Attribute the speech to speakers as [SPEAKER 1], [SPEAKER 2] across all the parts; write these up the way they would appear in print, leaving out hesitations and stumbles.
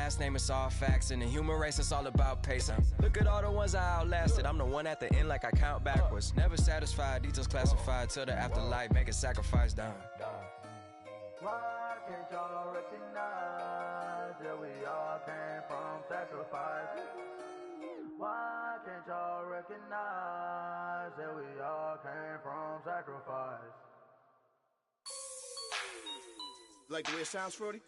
[SPEAKER 1] last name, it's all facts. In the human race, it's all about pacing. Look at all the ones I outlasted. I'm the one at the end like I count backwards. Never satisfied, details classified till the afterlife. Make a sacrifice done.
[SPEAKER 2] Why can't y'all recognize that we all came from sacrifice? Why can't y'all recognize that we all came from sacrifice?
[SPEAKER 3] Like the way it sounds, Frody?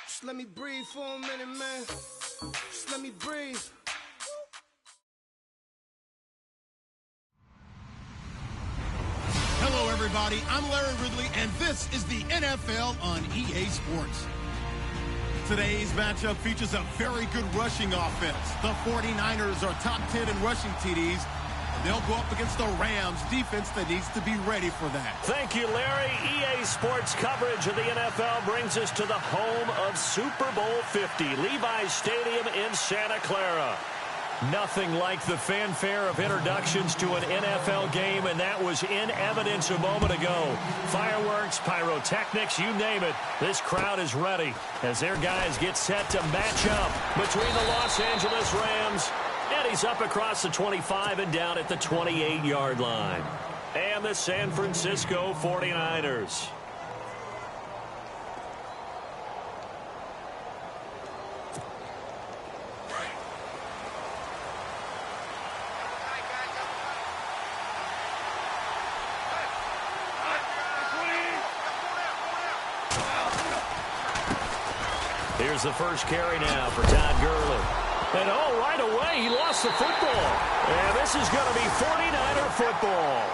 [SPEAKER 3] Just let me breathe for a minute, man. Just let me breathe.
[SPEAKER 4] Hello, everybody. I'm Larry Ridley, and this is the NFL on EA Sports. Today's matchup features a very good rushing offense. The 49ers are top 10 in rushing TDs. They'll go up against the Rams defense that needs to be ready for that.
[SPEAKER 5] Thank you, Larry. EA Sports coverage of the NFL brings us to the home of Super Bowl 50, Levi's Stadium in Santa Clara. Nothing like the fanfare of introductions to an NFL game, and that was in evidence a moment ago. Fireworks, pyrotechnics, you name it. This crowd is ready as their guys get set to match up between the Los Angeles Rams. And he's up across the 25 and down at the 28-yard line. And the San Francisco 49ers. Here's the first carry now for Todd Gurley. And oh, right away, he lost the football. And this is going to be 49er football.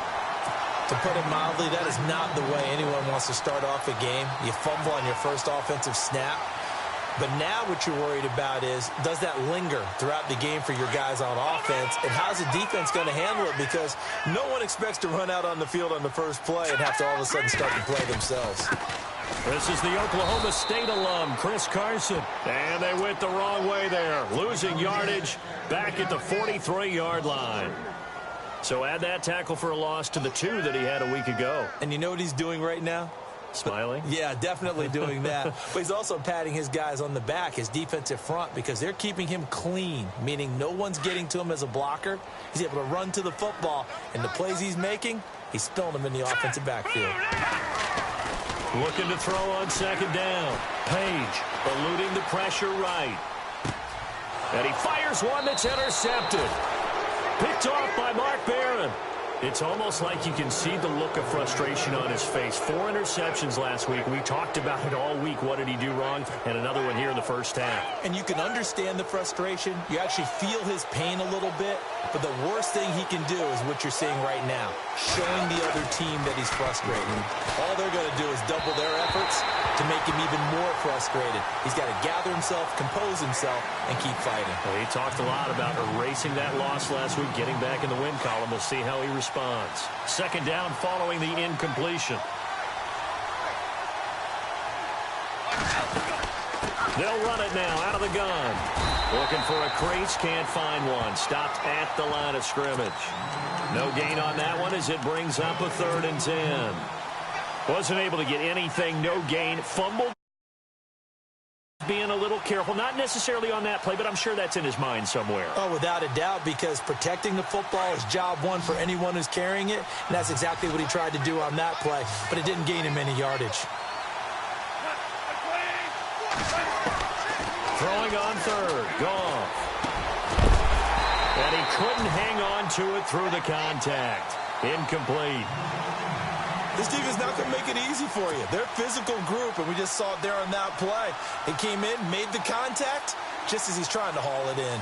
[SPEAKER 6] To put it mildly, that is not the way anyone wants to start off a game. You fumble on your first offensive snap. But now what you're worried about is, does that linger throughout the game for your guys on offense? And how's the defense going to handle it? Because no one expects to run out on the field on the first play and have to all of a sudden start to play themselves.
[SPEAKER 5] This is the Oklahoma State alum, Chris Carson. And they went the wrong way there, losing yardage back at the 43-yard line. So add that tackle for a loss to the 2 that he had a week ago.
[SPEAKER 6] And you know what he's doing right now?
[SPEAKER 5] Smiling?
[SPEAKER 6] Yeah, definitely doing that. But he's also patting his guys on the back, his defensive front, because they're keeping him clean, meaning no one's getting to him as a blocker. He's able to run to the football, and the plays he's making, he's spilling them in the offensive backfield.
[SPEAKER 5] Looking to throw on second down. Page eluding the pressure right. And he fires one that's intercepted. Picked off by Mark Barron. It's almost like you can see the look of frustration on his face. 4 interceptions last week. We talked about it all week. What did he do wrong? And another one here in the first half.
[SPEAKER 6] And you can understand the frustration. You actually feel his pain a little bit. But the worst thing he can do is what you're seeing right now, showing the other team that he's frustrated. All they're going to do is double their efforts to make him even more frustrated. He's got to gather himself, compose himself, and keep fighting.
[SPEAKER 5] Well, he talked a lot about erasing that loss last week, getting back in the win column. We'll see how he responds. Second down following the incompletion. They'll run it now out of the gun. Looking for a crease, can't find one. Stopped at the line of scrimmage. No gain on that one as it brings up a 3rd and 10. Wasn't able to get anything, no gain. Fumbled. Being a little careful, not necessarily on that play, but I'm sure that's in his mind somewhere.
[SPEAKER 6] Oh, without a doubt, because protecting the football is job one for anyone who's carrying it, and that's exactly what he tried to do on that play, but it didn't gain him any yardage.
[SPEAKER 5] Throwing on 3rd, Goff. And he couldn't hang on to it through the contact. Incomplete.
[SPEAKER 6] This defense not going to make it easy for you. They're a physical group, and we just saw it there on that play. He came in, made the contact, just as he's trying to haul it in.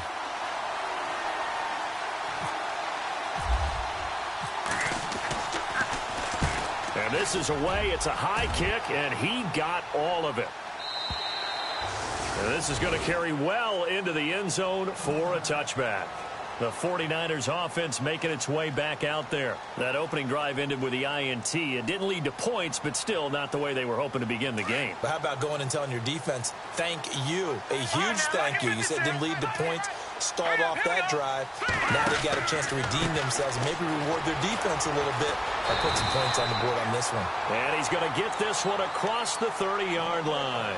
[SPEAKER 5] And this is away. It's a high kick, and he got all of it. And this is going to carry well into the end zone for a touchback. The 49ers offense making its way back out there. That opening drive ended with the INT. It didn't lead to points, but still not the way they were hoping to begin the game.
[SPEAKER 6] But how about going and telling your defense, thank you, a huge thank you. You said it didn't lead to points, stalled off that drive. Now they got a chance to redeem themselves and maybe reward their defense a little bit or put some points on the board on this one.
[SPEAKER 5] And he's going to get this one across the 30-yard line.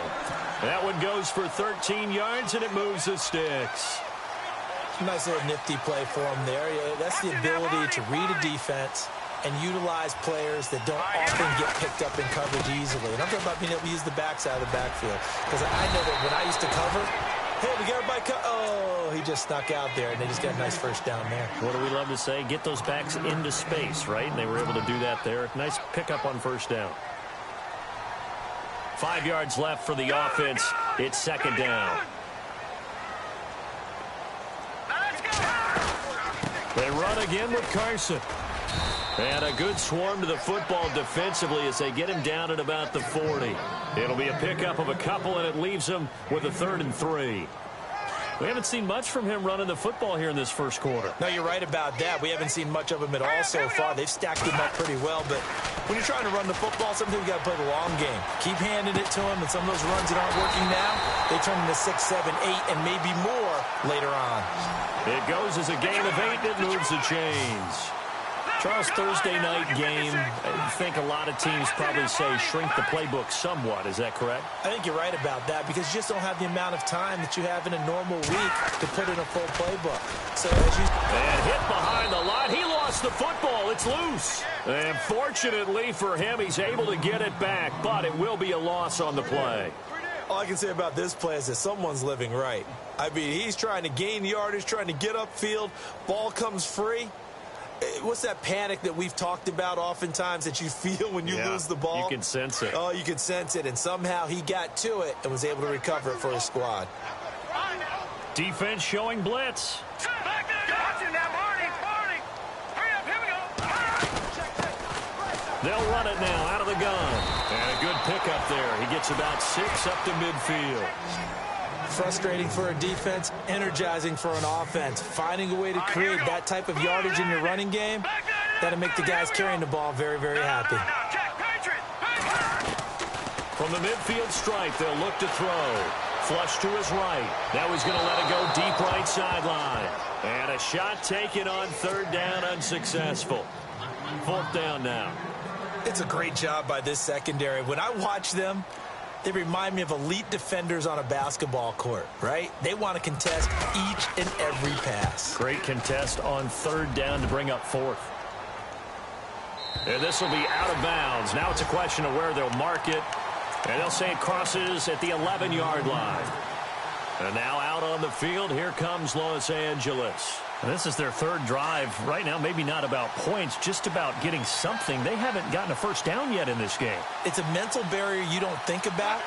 [SPEAKER 5] That one goes for 13 yards, and it moves the sticks.
[SPEAKER 6] Nice little nifty play for him there. That's the ability to read a defense and utilize players that don't often get picked up in coverage easily. And I'm talking about being able to use the backside of the backfield. Because I know that when I used to cover, hey, we got everybody oh, he just snuck out there, and they just got a nice first down there.
[SPEAKER 5] What do we love to say? Get those backs into space, right? And they were able to do that there. Nice pickup on first down. 5 yards left for the offense. It's second down. They run again with Carson. And a good swarm to the football defensively as they get him down at about the 40. It'll be a pickup of a couple, and it leaves him with a 3rd and 3. We haven't seen much from him running the football here in this first quarter.
[SPEAKER 6] No, you're right about that. We haven't seen much of him at all so far. They've stacked him up pretty well, but when you're trying to run the football, sometimes you got to play the long game. Keep handing it to him, and some of those runs that aren't working now, they turn into 6, 7, 8, and maybe more later on.
[SPEAKER 5] It goes as a gain of 8, and it moves the chains. Charles, Thursday night game, I think a lot of teams probably say shrink the playbook somewhat. Is that correct?
[SPEAKER 6] I think you're right about that because you just don't have the amount of time that you have in a normal week to put in a full playbook. So as you...
[SPEAKER 5] And hit behind the line. He lost the football. It's loose. And fortunately for him, he's able to get it back, but it will be a loss on the play.
[SPEAKER 6] All I can say about this play is that someone's living right. I mean, he's trying to gain yardage, trying to get upfield. Ball comes free. What's that panic that we've talked about oftentimes that you feel when you lose the ball?
[SPEAKER 5] You can sense it.
[SPEAKER 6] Oh, you can sense it. And somehow he got to it and was able to recover it for his squad.
[SPEAKER 5] Defense showing blitz. They'll run it now out of the gun. And a good pickup there. He gets about 6 up to midfield.
[SPEAKER 6] Frustrating for a defense, energizing for an offense. Finding a way to create that type of yardage in your running game, that'll make the guys carrying the ball very, very happy.
[SPEAKER 5] From the midfield stripe, they'll look to throw. Flush to his right. Now he's going to let it go deep right sideline. And a shot taken on 3rd down, unsuccessful. 4th down now.
[SPEAKER 6] It's a great job by this secondary. When I watch them, they remind me of elite defenders on a basketball court, right? They want to contest each and every pass.
[SPEAKER 5] Great contest on 3rd down to bring up 4th. And this will be out of bounds. Now it's a question of where they'll mark it. And they'll say it crosses at the 11-yard line. And now out on the field, here comes Los Angeles. And this is their 3rd drive. Right now, maybe not about points, just about getting something. They haven't gotten a first down yet in this game.
[SPEAKER 6] It's a mental barrier you don't think about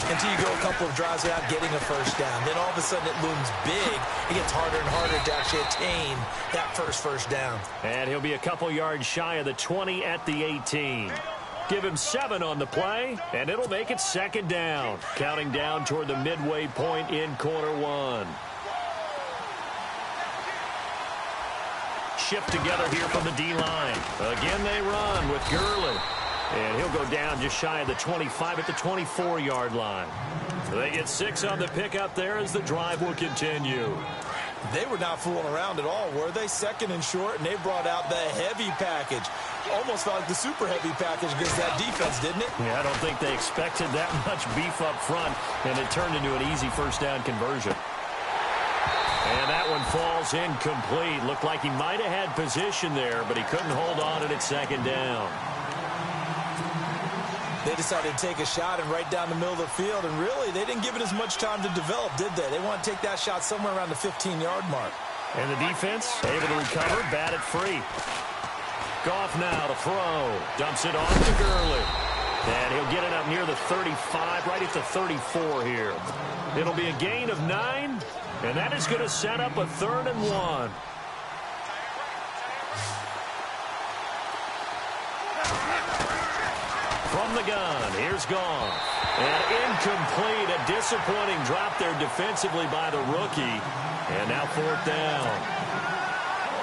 [SPEAKER 6] until you go a couple of drives without getting a first down. Then all of a sudden it looms big. It gets harder and harder to actually attain that first down.
[SPEAKER 5] And he'll be a couple yards shy of the 20 at the 18. Give him 7 on the play, and it'll make it 2nd down. Counting down toward the midway point in quarter 1. Shift together here from the D-line. Again, they run with Gurley. And he'll go down just shy of the 25 at the 24-yard line. They get 6 on the pickup there as the drive will continue.
[SPEAKER 6] They were not fooling around at all, were they? 2nd and short, and they brought out the heavy package. Almost felt like the super heavy package against that defense, didn't it?
[SPEAKER 5] Yeah, I don't think they expected that much beef up front, and it turned into an easy first down conversion. And that one falls incomplete. Looked like he might have had position there, but he couldn't hold on and it's 2nd down.
[SPEAKER 6] They decided to take a shot and right down the middle of the field, and really, they didn't give it as much time to develop, did they? They want to take that shot somewhere around the 15-yard mark.
[SPEAKER 5] And the defense able to recover, bat it free. Goff now to throw. Dumps it off to Gurley. And he'll get it up near the 35, right at the 34 here. It'll be a gain of 9, and that is going to set up a 3rd and 1. From the gun, here's Goff. And incomplete, a disappointing drop there defensively by the rookie. And now 4th down.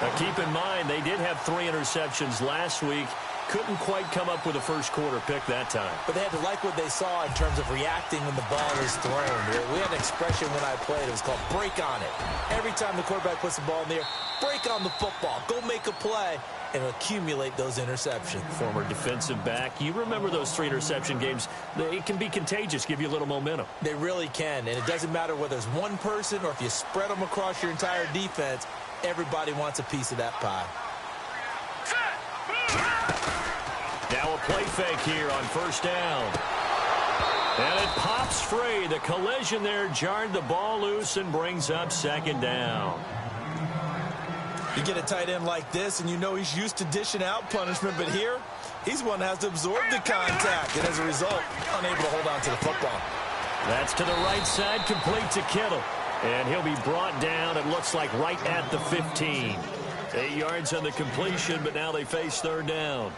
[SPEAKER 5] Now keep in mind, they did have 3 interceptions last week. Couldn't quite come up with a first-quarter pick that time.
[SPEAKER 6] But they had to like what they saw in terms of reacting when the ball is thrown. We had an expression when I played. It was called break on it. Every time the quarterback puts the ball in the air, break on the football. Go make a play and accumulate those interceptions.
[SPEAKER 5] Former defensive back. You remember those 3 interception games. It can be contagious, give you a little momentum.
[SPEAKER 6] They really can, and it doesn't matter whether it's one person or if you spread them across your entire defense. Everybody wants a piece of that pie.
[SPEAKER 5] Now a play fake here on first down. And it pops free. The collision there jarred the ball loose and brings up second down.
[SPEAKER 6] You get a tight end like this, and you know he's used to dishing out punishment, but here, he's one that has to absorb the contact, and as a result, unable to hold on to the football.
[SPEAKER 5] That's to the right side, complete to Kittle. And he'll be brought down, it looks like, right at the 15. 8 yards on the completion, but now they face third down.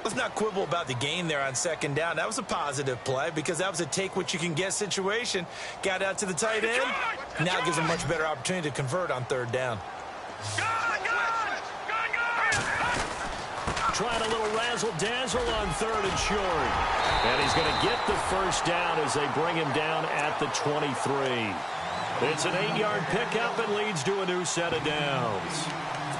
[SPEAKER 6] Let's not quibble about the gain there on second down. That was a positive play because that was a take-what-you-can-get situation. Got out to the tight end. Now it gives a much better opportunity to convert on third down.
[SPEAKER 5] Trying a little razzle-dazzle on third and short. And he's going to get the first down as they bring him down at the 23. It's an 8-yard pickup and leads to a new set of downs.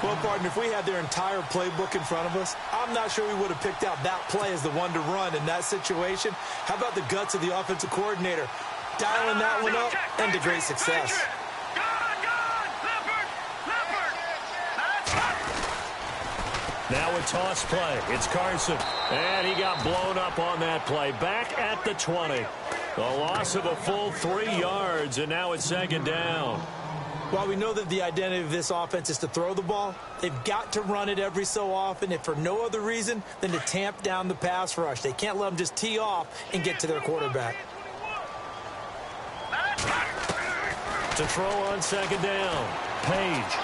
[SPEAKER 6] Well, partner, if we had their entire playbook in front of us, I'm not sure we would have picked out that play as the one to run in that situation. How about the guts of the offensive coordinator dialing that one up and to great success?
[SPEAKER 5] Now a toss play. It's Carson. And he got blown up on that play. Back at the 20. A loss of a full 3 yards, and now it's second down.
[SPEAKER 6] While we know that the identity of this offense is to throw the ball, they've got to run it every so often, if for no other reason than to tamp down the pass rush. They can't let them just tee off and get to their quarterback.
[SPEAKER 5] To throw on second down. Page.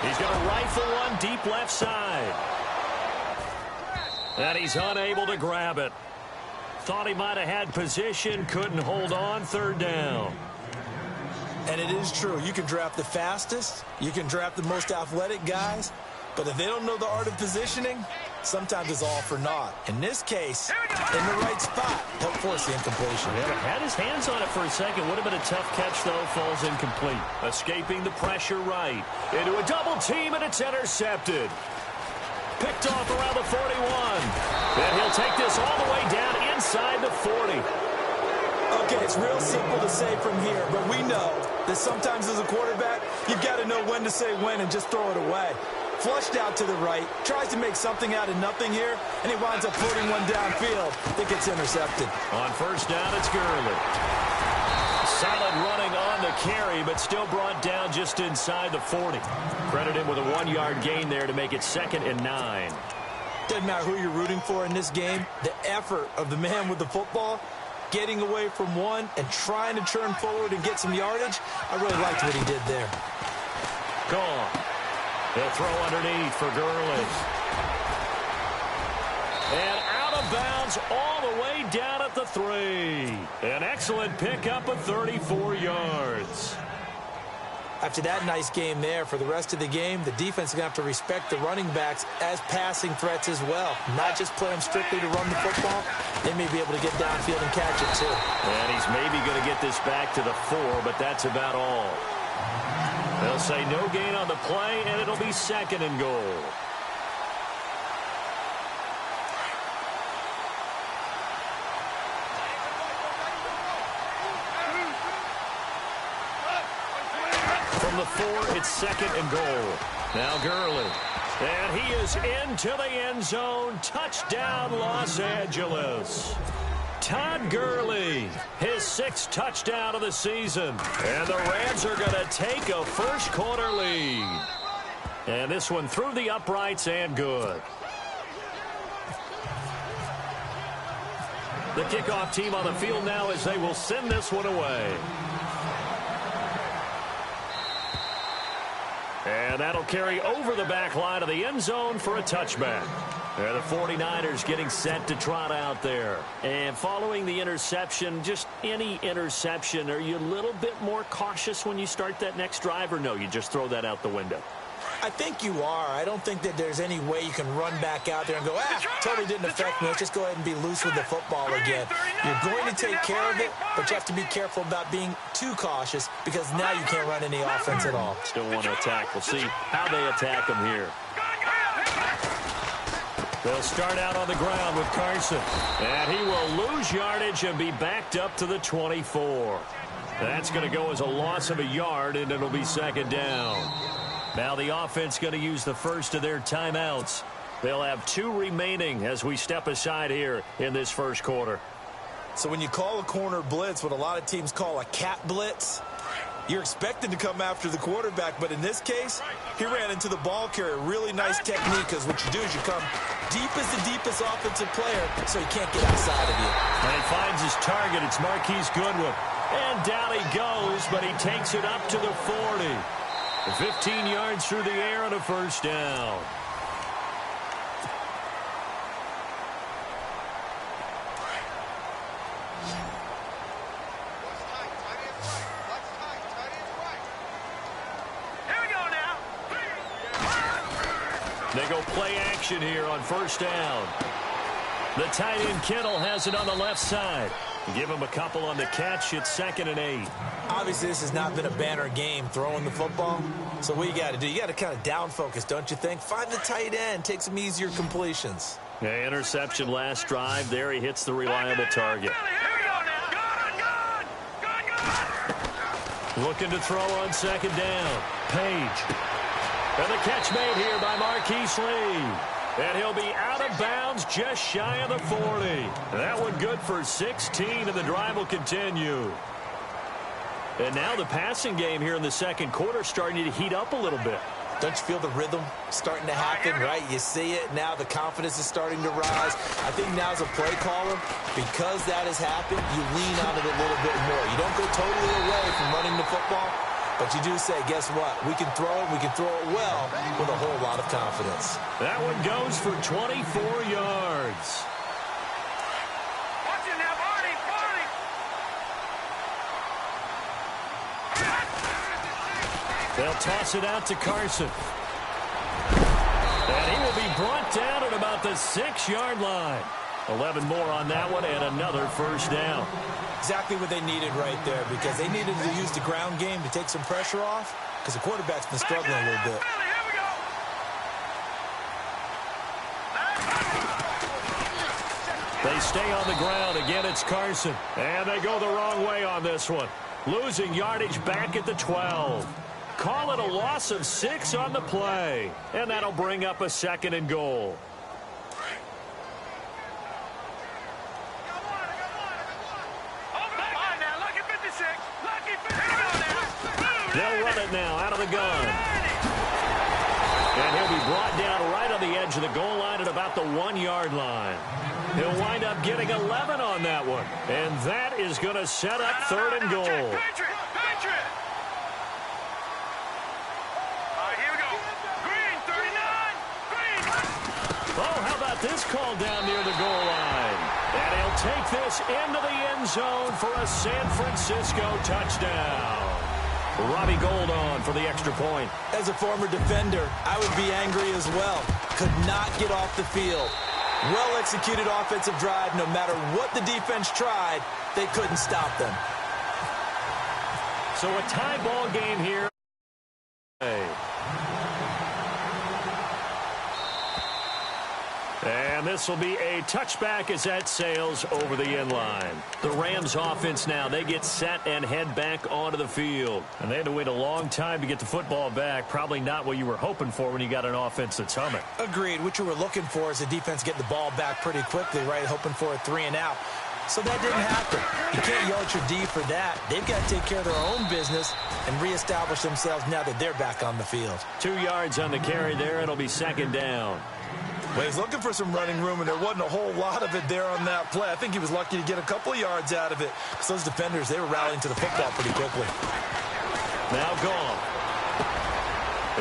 [SPEAKER 5] He's going to rifle one deep left side. And he's unable to grab it. Thought he might have had position, couldn't hold on, third down.
[SPEAKER 6] And it is true. You can draft the fastest. You can draft the most athletic guys. But if they don't know the art of positioning, sometimes it's all for naught. In this case, in the right spot, help force the incompletion.
[SPEAKER 5] Yeah, had his hands on it for a second. Would have been a tough catch, though. Falls incomplete. Escaping the pressure right. Into a double team, and it's intercepted. Picked off around the 41. And he'll take this all the way down inside the 40.
[SPEAKER 6] Okay, it's real simple to say from here, but we know that sometimes as a quarterback, you've got to know when to say when and just throw it away. Flushed out to the right, tries to make something out of nothing here, and he winds up floating one downfield that gets intercepted.
[SPEAKER 5] On first down, it's Gurley. Solid running on the carry, but still brought down just inside the 40. Credit him with a 1-yard gain there to make it 2nd and 9.
[SPEAKER 6] Doesn't matter who you're rooting for in this game, the effort of the man with the football, getting away from one and trying to turn forward and get some yardage, I really liked what he did there.
[SPEAKER 5] Gone. They'll throw underneath for Gurley. And out of bounds all the way down at the 3. An excellent pickup of 34 yards.
[SPEAKER 6] After that nice game there, for the rest of the game, the defense is going to have to respect the running backs as passing threats as well. Not just play them strictly to run the football. They may be able to get downfield and catch it, too.
[SPEAKER 5] And he's maybe going to get this back to the 4, but that's about all. They'll say no gain on the play, and it'll be 2nd and goal. From the 4, it's 2nd and goal. Now Gurley. And he is into the end zone. Touchdown, Los Angeles. Todd Gurley, his 6th touchdown of the season. And the Rams are going to take a first-quarter lead. And this one through the uprights and good. The kickoff team on the field now as they will send this one away. And that'll carry over the back line of the end zone for a touchback. And the 49ers getting set to trot out there. And following the interception, just any interception, are you a little bit more cautious when you start that next drive, or no, you just throw that out the window?
[SPEAKER 6] I think you are. I don't think that there's any way you can run back out there and go, totally didn't affect me. Let's just go ahead and be loose with the football again. You're going to take care of it, but you have to be careful about being too cautious because now you can't run any offense at all.
[SPEAKER 5] Still want to attack. We'll see how they attack him here. They'll start out on the ground with Carson. And he will lose yardage and be backed up to the 24. That's going to go as a loss of a yard, and it'll be second down. Now the offense going to use the first of their timeouts. They'll have 2 remaining as we step aside here in this first quarter.
[SPEAKER 6] So when you call a corner blitz, what a lot of teams call a cat blitz, you're expected to come after the quarterback, but in this case, he ran into the ball carrier. Really nice technique, because what you do is you come deep as the deepest offensive player, so he can't get outside of you.
[SPEAKER 5] And he finds his target. It's Marquise Goodwin. And down he goes, but he takes it up to the 40. 15 yards through the air and a first down. They go play action here on first down. The tight end Kittle has it on the left side. Give him a couple on the catch. It's 2nd and 8.
[SPEAKER 6] Obviously, this has not been a banner game throwing the football. So what you got to do, you got to kind of down focus, don't you think? Find the tight end. Take some easier completions.
[SPEAKER 5] Yeah, interception last drive. There he hits the reliable target. Looking to throw on 2nd down. Page. And the catch made here by Marquise Lee. And he'll be out of bounds just shy of the 40. That one good for 16, and the drive will continue. And now the passing game here in the second quarter starting to heat up a little bit.
[SPEAKER 6] Don't you feel the rhythm starting to happen, right? You see it. Now the confidence is starting to rise. I think now as a play caller, because that has happened, you lean on it a little bit more. You don't go totally away from running the football, but you do say, guess what? We can throw it. We can throw it well with a whole lot of confidence.
[SPEAKER 5] That one goes for 24 yards.
[SPEAKER 3] Watch it now, Barney.
[SPEAKER 5] They'll toss it out to Carson. And he will be brought down at about the 6-yard line. 11 more on that one and another first down.
[SPEAKER 6] Exactly what they needed right there, because they needed to use the ground game to take some pressure off, because the quarterback's been struggling a little bit.
[SPEAKER 5] They stay on the ground. Again, it's Carson. And they go the wrong way on this one. Losing yardage back at the 12. Call it a loss of 6 on the play. And that'll bring up a 2nd and goal. They'll run it now out of the gun. And he'll be brought down right on the edge of the goal line at about the 1-yard line. He'll wind up getting 11 on that one. And that is going to set up 3rd and goal.
[SPEAKER 3] All right, here we go. Green, 39. Green.
[SPEAKER 5] Oh, how about this call down near the goal line? And he'll take this into the end zone for a San Francisco touchdown. Robbie Gould on for the extra point.
[SPEAKER 6] As a former defender, I would be angry as well. Could not get off the field. Well-executed offensive drive. No matter what the defense tried, they couldn't stop them.
[SPEAKER 5] So a tie ball game here. And this will be a touchback as that sails over the end line. The Rams offense now, they get set and head back onto the field. And they had to wait a long time to get the football back. Probably not what you were hoping for when you got an offense that's humming.
[SPEAKER 6] Agreed. What you were looking for is a defense getting the ball back pretty quickly, right? Hoping for a 3 and out. So that didn't happen. You can't yell at your D for that. They've got to take care of their own business and reestablish themselves now that they're back on the field.
[SPEAKER 5] 2 yards on the carry there. It'll be 2nd down.
[SPEAKER 6] Well, he's looking for some running room, and there wasn't a whole lot of it there on that play. I think he was lucky to get a couple of yards out of it. Because those defenders, they were rallying to the football pretty quickly.
[SPEAKER 5] Now gone.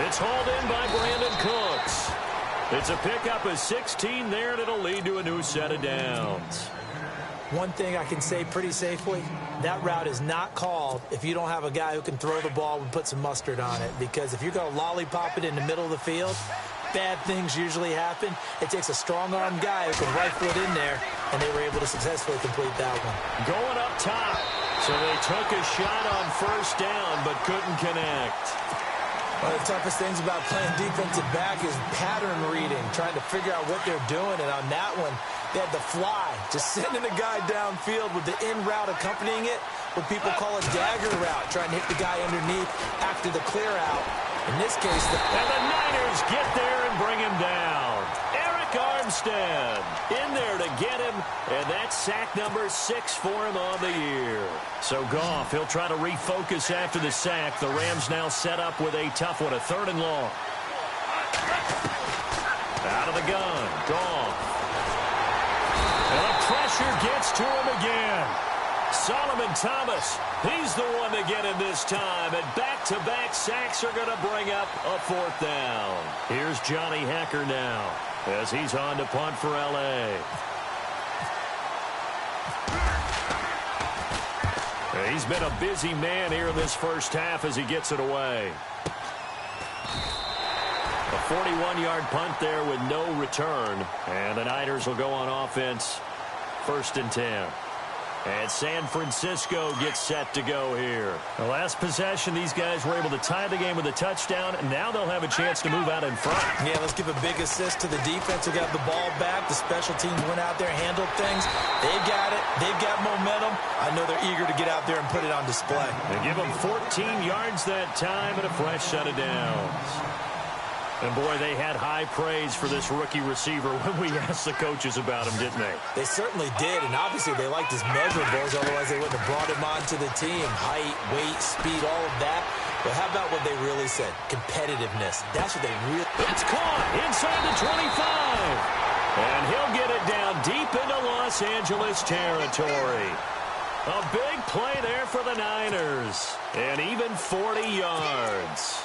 [SPEAKER 5] It's hauled in by Brandon Cooks. It's a pickup of 16 there, and it'll lead to a new set of downs.
[SPEAKER 6] One thing I can say pretty safely, that route is not called if you don't have a guy who can throw the ball and put some mustard on it. Because if you're going to lollipop it in the middle of the field, bad things usually happen. It takes a strong-armed guy who can rifle it in there, and they were able to successfully complete that one.
[SPEAKER 5] Going up top. So they took a shot on first down, but couldn't connect.
[SPEAKER 6] One of the toughest things about playing defensive back is pattern reading, trying to figure out what they're doing. And on that one, they had the fly, just sending a guy downfield with the in route accompanying it, what people call a dagger route, trying to hit the guy underneath after the clear out. In this case,
[SPEAKER 5] and the Niners get there and bring him down. Eric Armstead in there to get him, and that's sack number 6 for him on the year. So Goff, he'll try to refocus after the sack. The Rams now set up with a tough one, a 3rd and long. Out of the gun, Goff. And the pressure gets to him again. Solomon Thomas, he's the one to get him this time. And back-to-back sacks are going to bring up a 4th down. Here's Johnny Hacker now as he's on to punt for L.A. He's been a busy man here in this first half as he gets it away. A 41-yard punt there with no return. And the Niners will go on offense, 1st and 10. And San Francisco gets set to go here. The last possession, these guys were able to tie the game with a touchdown, and now they'll have a chance to move out in front.
[SPEAKER 6] Yeah, let's give a big assist to the defense who got the ball back. The special teams went out there, handled things. They've got it. They've got momentum. I know they're eager to get out there and put it on display.
[SPEAKER 5] They give them 14 yards that time and a fresh set of downs. And, boy, they had high praise for this rookie receiver when we asked the coaches about him, didn't they?
[SPEAKER 6] They certainly did, and obviously they liked his measurables, otherwise they wouldn't have brought him onto the team. Height, weight, speed, all of that. But how about what they really said? Competitiveness. That's what they really...
[SPEAKER 5] It's caught inside the 25. And he'll get it down deep into Los Angeles territory. A big play there for the Niners. And even 40 yards.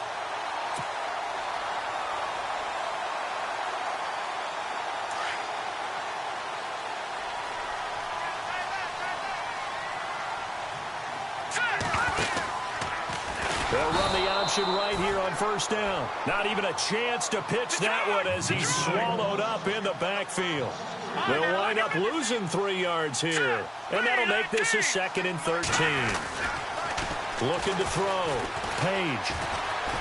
[SPEAKER 5] They'll run the option right here on 1st down. Not even a chance to pitch that one as he's swallowed up in the backfield. They'll wind up losing 3 yards here. And that'll make this a 2nd and 13. Looking to throw. Page.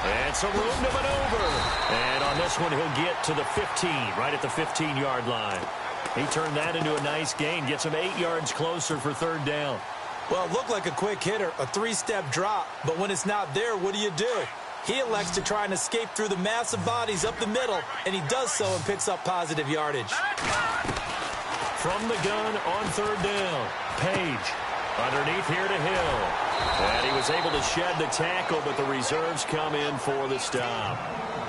[SPEAKER 5] And some room to maneuver. And on this one, he'll get to the 15, right at the 15-yard line. He turned that into a nice gain. Gets him 8 yards closer for 3rd down.
[SPEAKER 6] Well, it looked like a quick hitter, a 3-step drop, but when it's not there, what do? He elects to try and escape through the massive bodies up the middle, and he does so and picks up positive yardage.
[SPEAKER 5] From the gun on 3rd down, Page underneath here to Hill. And he was able to shed the tackle, but the reserves come in for the stop.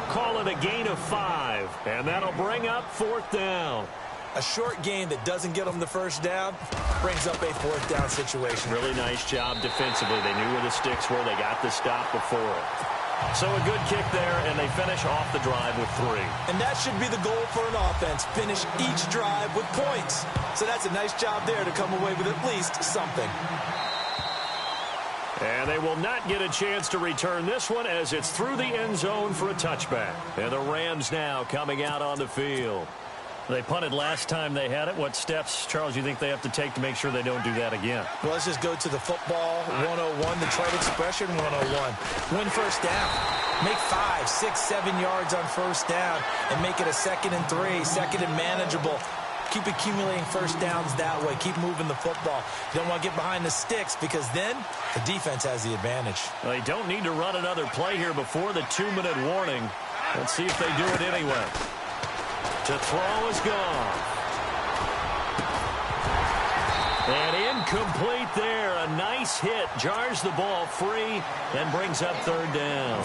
[SPEAKER 5] Call it a gain of 5, and that'll bring up 4th down.
[SPEAKER 6] A short gain that doesn't get them the 1st down brings up a 4th down situation.
[SPEAKER 5] Really nice job defensively. They knew where the sticks were. They got the stop before it. So a good kick there, and they finish off the drive with 3.
[SPEAKER 6] And that should be the goal for an offense. Finish each drive with points. So that's a nice job there to come away with at least something.
[SPEAKER 5] And they will not get a chance to return this one as it's through the end zone for a touchback. And the Rams now coming out on the field. They punted last time they had it. What steps, Charles, you think they have to take to make sure they don't do that again?
[SPEAKER 6] Well, let's just go to the football 101, the trade expression 101. Win 1st down. Make 5, 6, 7 yards on 1st down and make it a 2nd and 3, 2nd and manageable. Keep accumulating 1st downs that way. Keep moving the football. You don't want to get behind the sticks because then the defense has the advantage.
[SPEAKER 5] Well, they don't need to run another play here before the 2-minute warning. Let's see if they do it anyway. To throw is gone. And incomplete there. A nice hit. Jars the ball free and brings up 3rd down.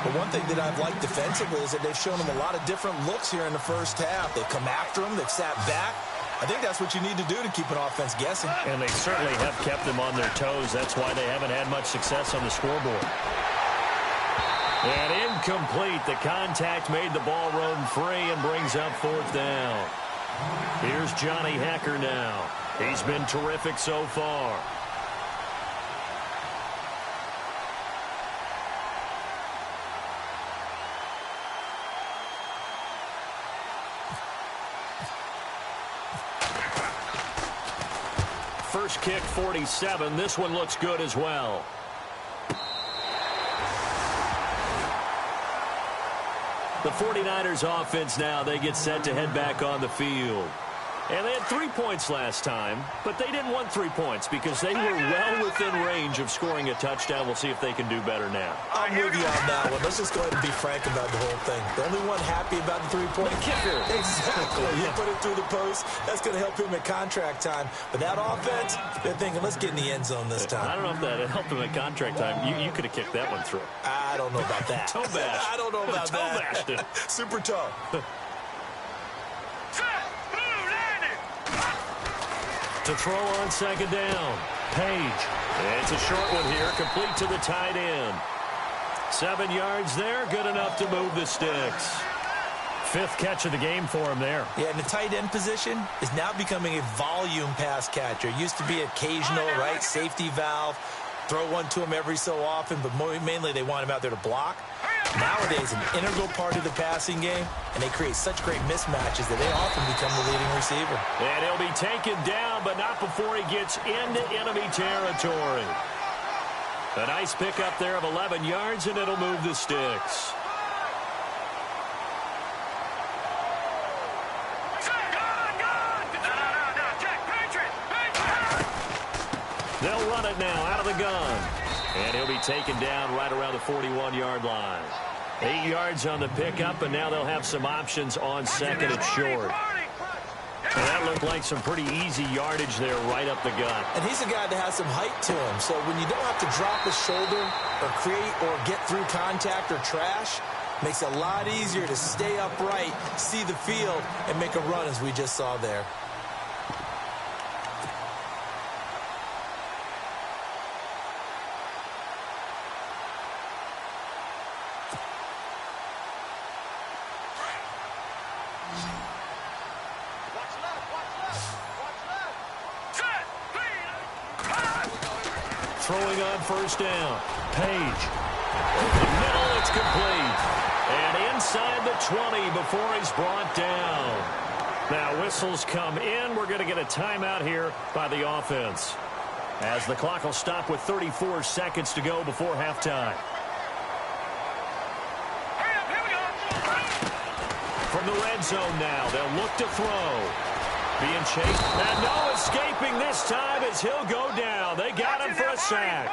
[SPEAKER 6] But one thing that I've liked defensively is that they've shown them a lot of different looks here in the 1st half. They've come after them. They've sat back. I think that's what you need to do to keep an offense guessing.
[SPEAKER 5] And they certainly have kept them on their toes. That's why they haven't had much success on the scoreboard. And incomplete. The contact made the ball run free and brings up 4th down. Here's Johnny Hacker now. He's been terrific so far. First kick, 47. This one looks good as well. The 49ers offense now, they get set to head back on the field. And they had 3 points last time, but they didn't want 3 points because they were well within range of scoring a touchdown. We'll see if they can do better now.
[SPEAKER 6] I'm with you on that one. Let's just go ahead and be frank about the whole thing. The only one happy about the 3-point
[SPEAKER 5] kicker.
[SPEAKER 6] Exactly. You put it through the post. That's going to help him at contract time. But that offense, they're thinking, let's get in the end zone this time.
[SPEAKER 5] I don't know if that helped him at contract time. You could have kicked that one through.
[SPEAKER 6] I don't know about that.
[SPEAKER 5] Toe bash.
[SPEAKER 6] I don't know about
[SPEAKER 5] toe
[SPEAKER 6] that.
[SPEAKER 5] Bashed it.
[SPEAKER 6] Super toe.
[SPEAKER 5] To throw on second down. Page. It's a short one here, complete to the tight end. 7 yards there, good enough to move the sticks. 5th catch of the game for him there.
[SPEAKER 6] Yeah, and the tight end position is now becoming a volume pass catcher. It used to be occasional, right, safety valve. Throw one to him every so often, but mainly they want him out there to block. Nowadays, an integral part of the passing game, and they create such great mismatches that they often become the leading receiver.
[SPEAKER 5] And he'll be taken down, but not before he gets into enemy territory. A nice pickup there of 11 yards, and it'll move the sticks. They'll run it now out of the gun. And he'll be taken down right around the 41-yard line. 8 yards on the pickup, and now they'll have some options on second and short. And that looked like some pretty easy yardage there right up the gut.
[SPEAKER 6] And he's a guy that has some height to him, so when you don't have to drop his shoulder or create or get through contact or trash, makes it a lot easier to stay upright, see the field, and make a run as we just saw there.
[SPEAKER 5] Throwing on first down. Page. Over the middle, it's complete. And inside the 20 before he's brought down. Now whistles come in. We're going to get a timeout here by the offense, as the clock will stop with 34 seconds to go before halftime. From the red zone now, they'll look to throw. Being chased, and no escaping this time as he'll go down. They got him for a sack.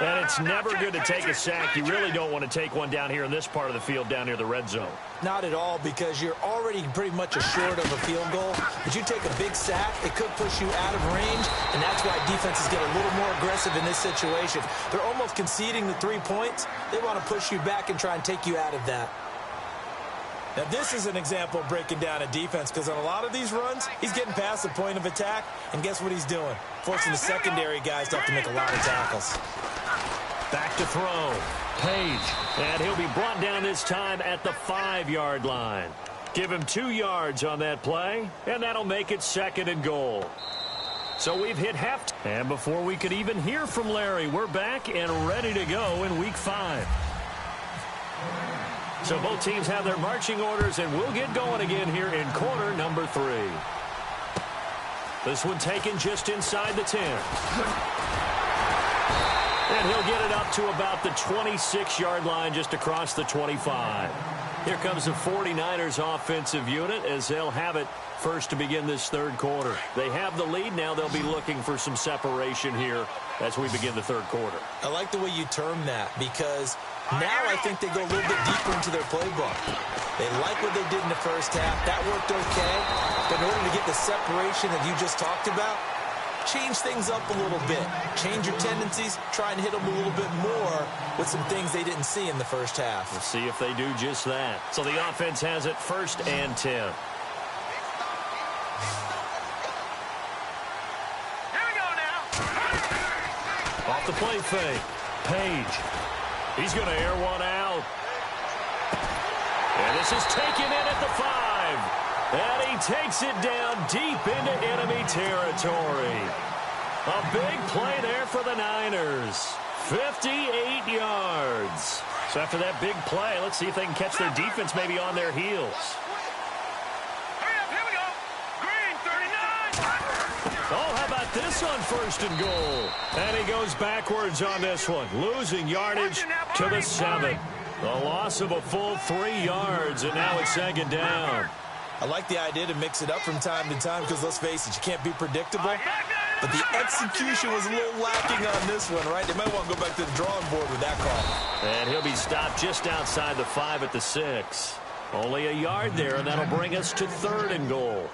[SPEAKER 5] And it's never good to take a sack. You really don't want to take one down here in this part of the field, down near the red zone.
[SPEAKER 6] Not at all, because you're already pretty much assured of a field goal. But you take a big sack, it could push you out of range, and that's why defenses get a little more aggressive in this situation. They're almost conceding the 3 points. They want to push you back and try and take you out of that. Now, this is an example of breaking down a defense, because on a lot of these runs, he's getting past the point of attack, and guess what he's doing? Forcing the secondary guys to have to make a lot of tackles.
[SPEAKER 5] Back to throw. Page. And he'll be brought down this time at the 5-yard line. Give him 2 yards on that play, and that'll make it 2nd and goal. So we've hit half. And before we could even hear from Larry, we're back and ready to go in Week 5. So both teams have their marching orders, and we'll get going again here in quarter number 3. This one taken just inside the 10. And he'll get it up to about the 26-yard line, just across the 25. Here comes the 49ers offensive unit as they'll have it first to begin this third quarter. They have the lead. Now they'll be looking for some separation here as we begin the third quarter.
[SPEAKER 6] I like the way you term that, because now I think they go a little bit deeper into their playbook. They like what they did in the first half. That worked okay. But in order to get the separation that you just talked about, change things up a little bit. Change your tendencies. Try and hit them a little bit more with some things they didn't see in the first half.
[SPEAKER 5] We'll see if they do just that. So the offense has it 1st and 10.
[SPEAKER 7] Here we go now.
[SPEAKER 5] Off the play fake. Page. He's going to air one out. And this is taken in at the 5. And he takes it down deep into enemy territory. A big play there for the Niners. 58 yards. So after that big play, let's see if they can catch their defense maybe on their heels.
[SPEAKER 7] Here we go. Green, 39.
[SPEAKER 5] Oh, how about this on 1st and goal? And he goes backwards on this one, losing yardage to the 7. The loss of a full 3 yards, and now it's 2nd down.
[SPEAKER 6] I like the idea to mix it up from time to time because, let's face it, you can't be predictable. But the execution was a little lacking on this one, right? They might want to go back to the drawing board with that call.
[SPEAKER 5] And he'll be stopped just outside the 5 at the 6. Only a yard there, and that'll bring us to 3rd and goal.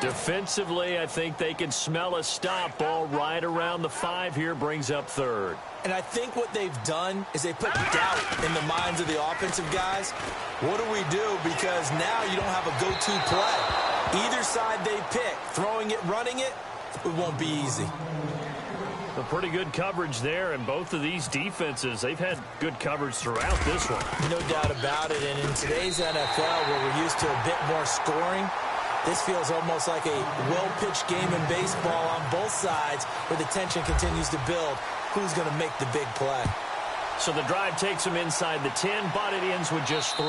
[SPEAKER 5] Defensively, I think they can smell a stop. Ball right around the 5 here brings up 3rd.
[SPEAKER 6] And I think what they've done is they put doubt in the minds of the offensive guys. What do we do? Because now you don't have a go-to play. Either side they pick, throwing it, running it, it won't be easy.
[SPEAKER 5] A pretty good coverage there, and both of these defenses, they've had good coverage throughout this one.
[SPEAKER 6] No doubt about it, and in today's NFL, where we're used to a bit more scoring, this feels almost like a well-pitched game in baseball on both sides where the tension continues to build. Who's going to make the big play?
[SPEAKER 5] So the drive takes them inside the 10, but it ends with just 3.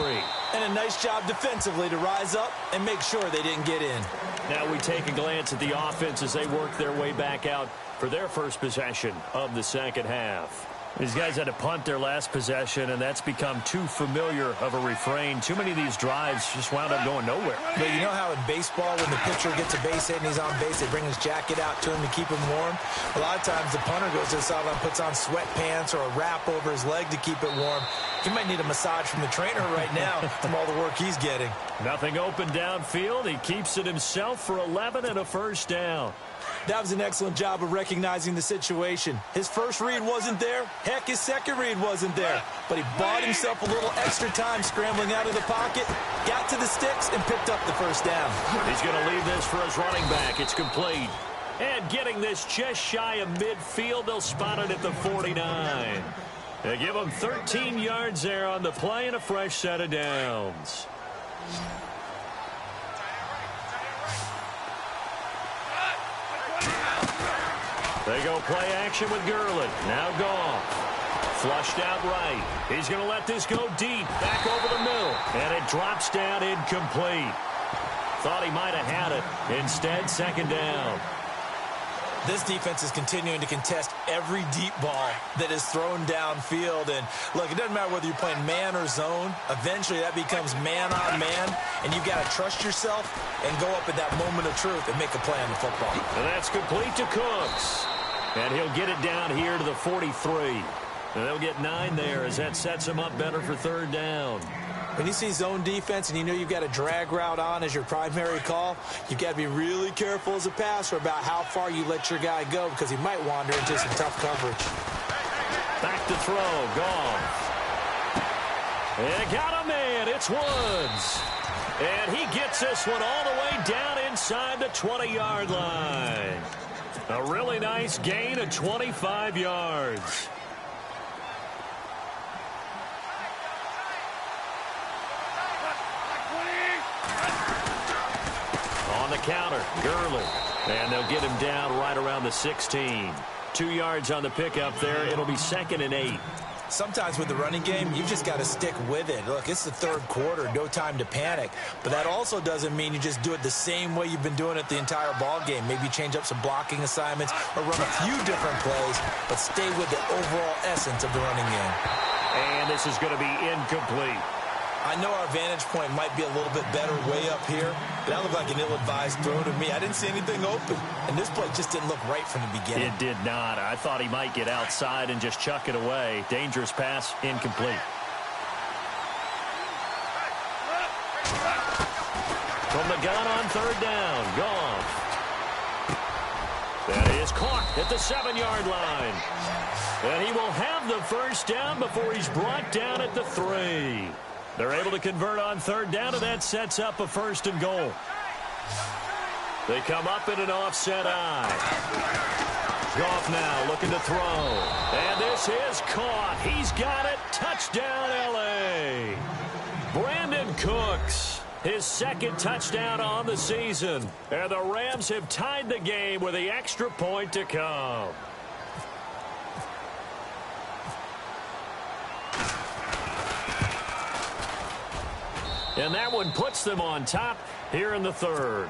[SPEAKER 6] And a nice job defensively to rise up and make sure they didn't get in.
[SPEAKER 5] Now we take a glance at the offense as they work their way back out for their first possession of the 2nd half. These guys had to punt their last possession, and that's become too familiar of a refrain. Too many of these drives just wound up going nowhere.
[SPEAKER 6] But you know how in baseball, when the pitcher gets a base hit and he's on base, they bring his jacket out to him to keep him warm? A lot of times the punter goes to the sideline, puts on sweatpants or a wrap over his leg to keep it warm. He might need a massage from the trainer right now from all the work he's getting.
[SPEAKER 5] Nothing open downfield. He keeps it himself for 11 and a 1st down.
[SPEAKER 6] That was an excellent job of recognizing the situation. His first read wasn't there. Heck, his second read wasn't there. But he bought himself a little extra time scrambling out of the pocket, got to the sticks, and picked up the 1st down.
[SPEAKER 5] He's going to leave this for his running back. It's complete. And getting this just shy of midfield, they'll spot it at the 49. They give him 13 yards there on the play and a fresh set of downs. They go play action with Gurley. Now Goff. Flushed out right. He's going to let this go deep. Back over the middle. And it drops down incomplete. Thought he might have had it. Instead, 2nd down.
[SPEAKER 6] This defense is continuing to contest every deep ball that is thrown downfield. And, look, it doesn't matter whether you're playing man or zone. Eventually, that becomes man on man. And you've got to trust yourself and go up at that moment of truth and make a play on the football.
[SPEAKER 5] And that's complete to Cooks. And he'll get it down here to the 43. And they'll get 9 there as that sets him up better for 3rd down.
[SPEAKER 6] When you see zone defense and you know you've got a drag route on as your primary call, you've got to be really careful as a passer about how far you let your guy go because he might wander into some tough coverage.
[SPEAKER 5] Back to throw. Goff. And got a man. It's Woods. And he gets this one all the way down inside the 20-yard line. A really nice gain of 25 yards. On the counter, Gurley. And they'll get him down right around the 16. 2 yards on the pickup there. It'll be 2nd and 8.
[SPEAKER 6] Sometimes with the running game, you've just got to stick with it. Look, it's the 3rd quarter, no time to panic. But that also doesn't mean you just do it the same way you've been doing it the entire ball game. Maybe change up some blocking assignments or run a few different plays, but stay with the overall essence of the running game.
[SPEAKER 5] And this is going to be incomplete.
[SPEAKER 6] I know our vantage point might be a little bit better way up here, but that looked like an ill-advised throw to me. I didn't see anything open, and this play just didn't look right from the beginning.
[SPEAKER 5] It did not. I thought he might get outside and just chuck it away. Dangerous pass, incomplete. From the gun on 3rd down, Goff. That is caught at the 7-yard line. And he will have the 1st down before he's brought down at the 3. They're able to convert on 3rd down, and that sets up a 1st and goal. They come up in an offset eye. Goff now looking to throw. And this is caught. He's got it. Touchdown, L.A. Brandon Cooks. his second touchdown on the season. And the Rams have tied the game with the extra point to come. And that one puts them on top here in the third.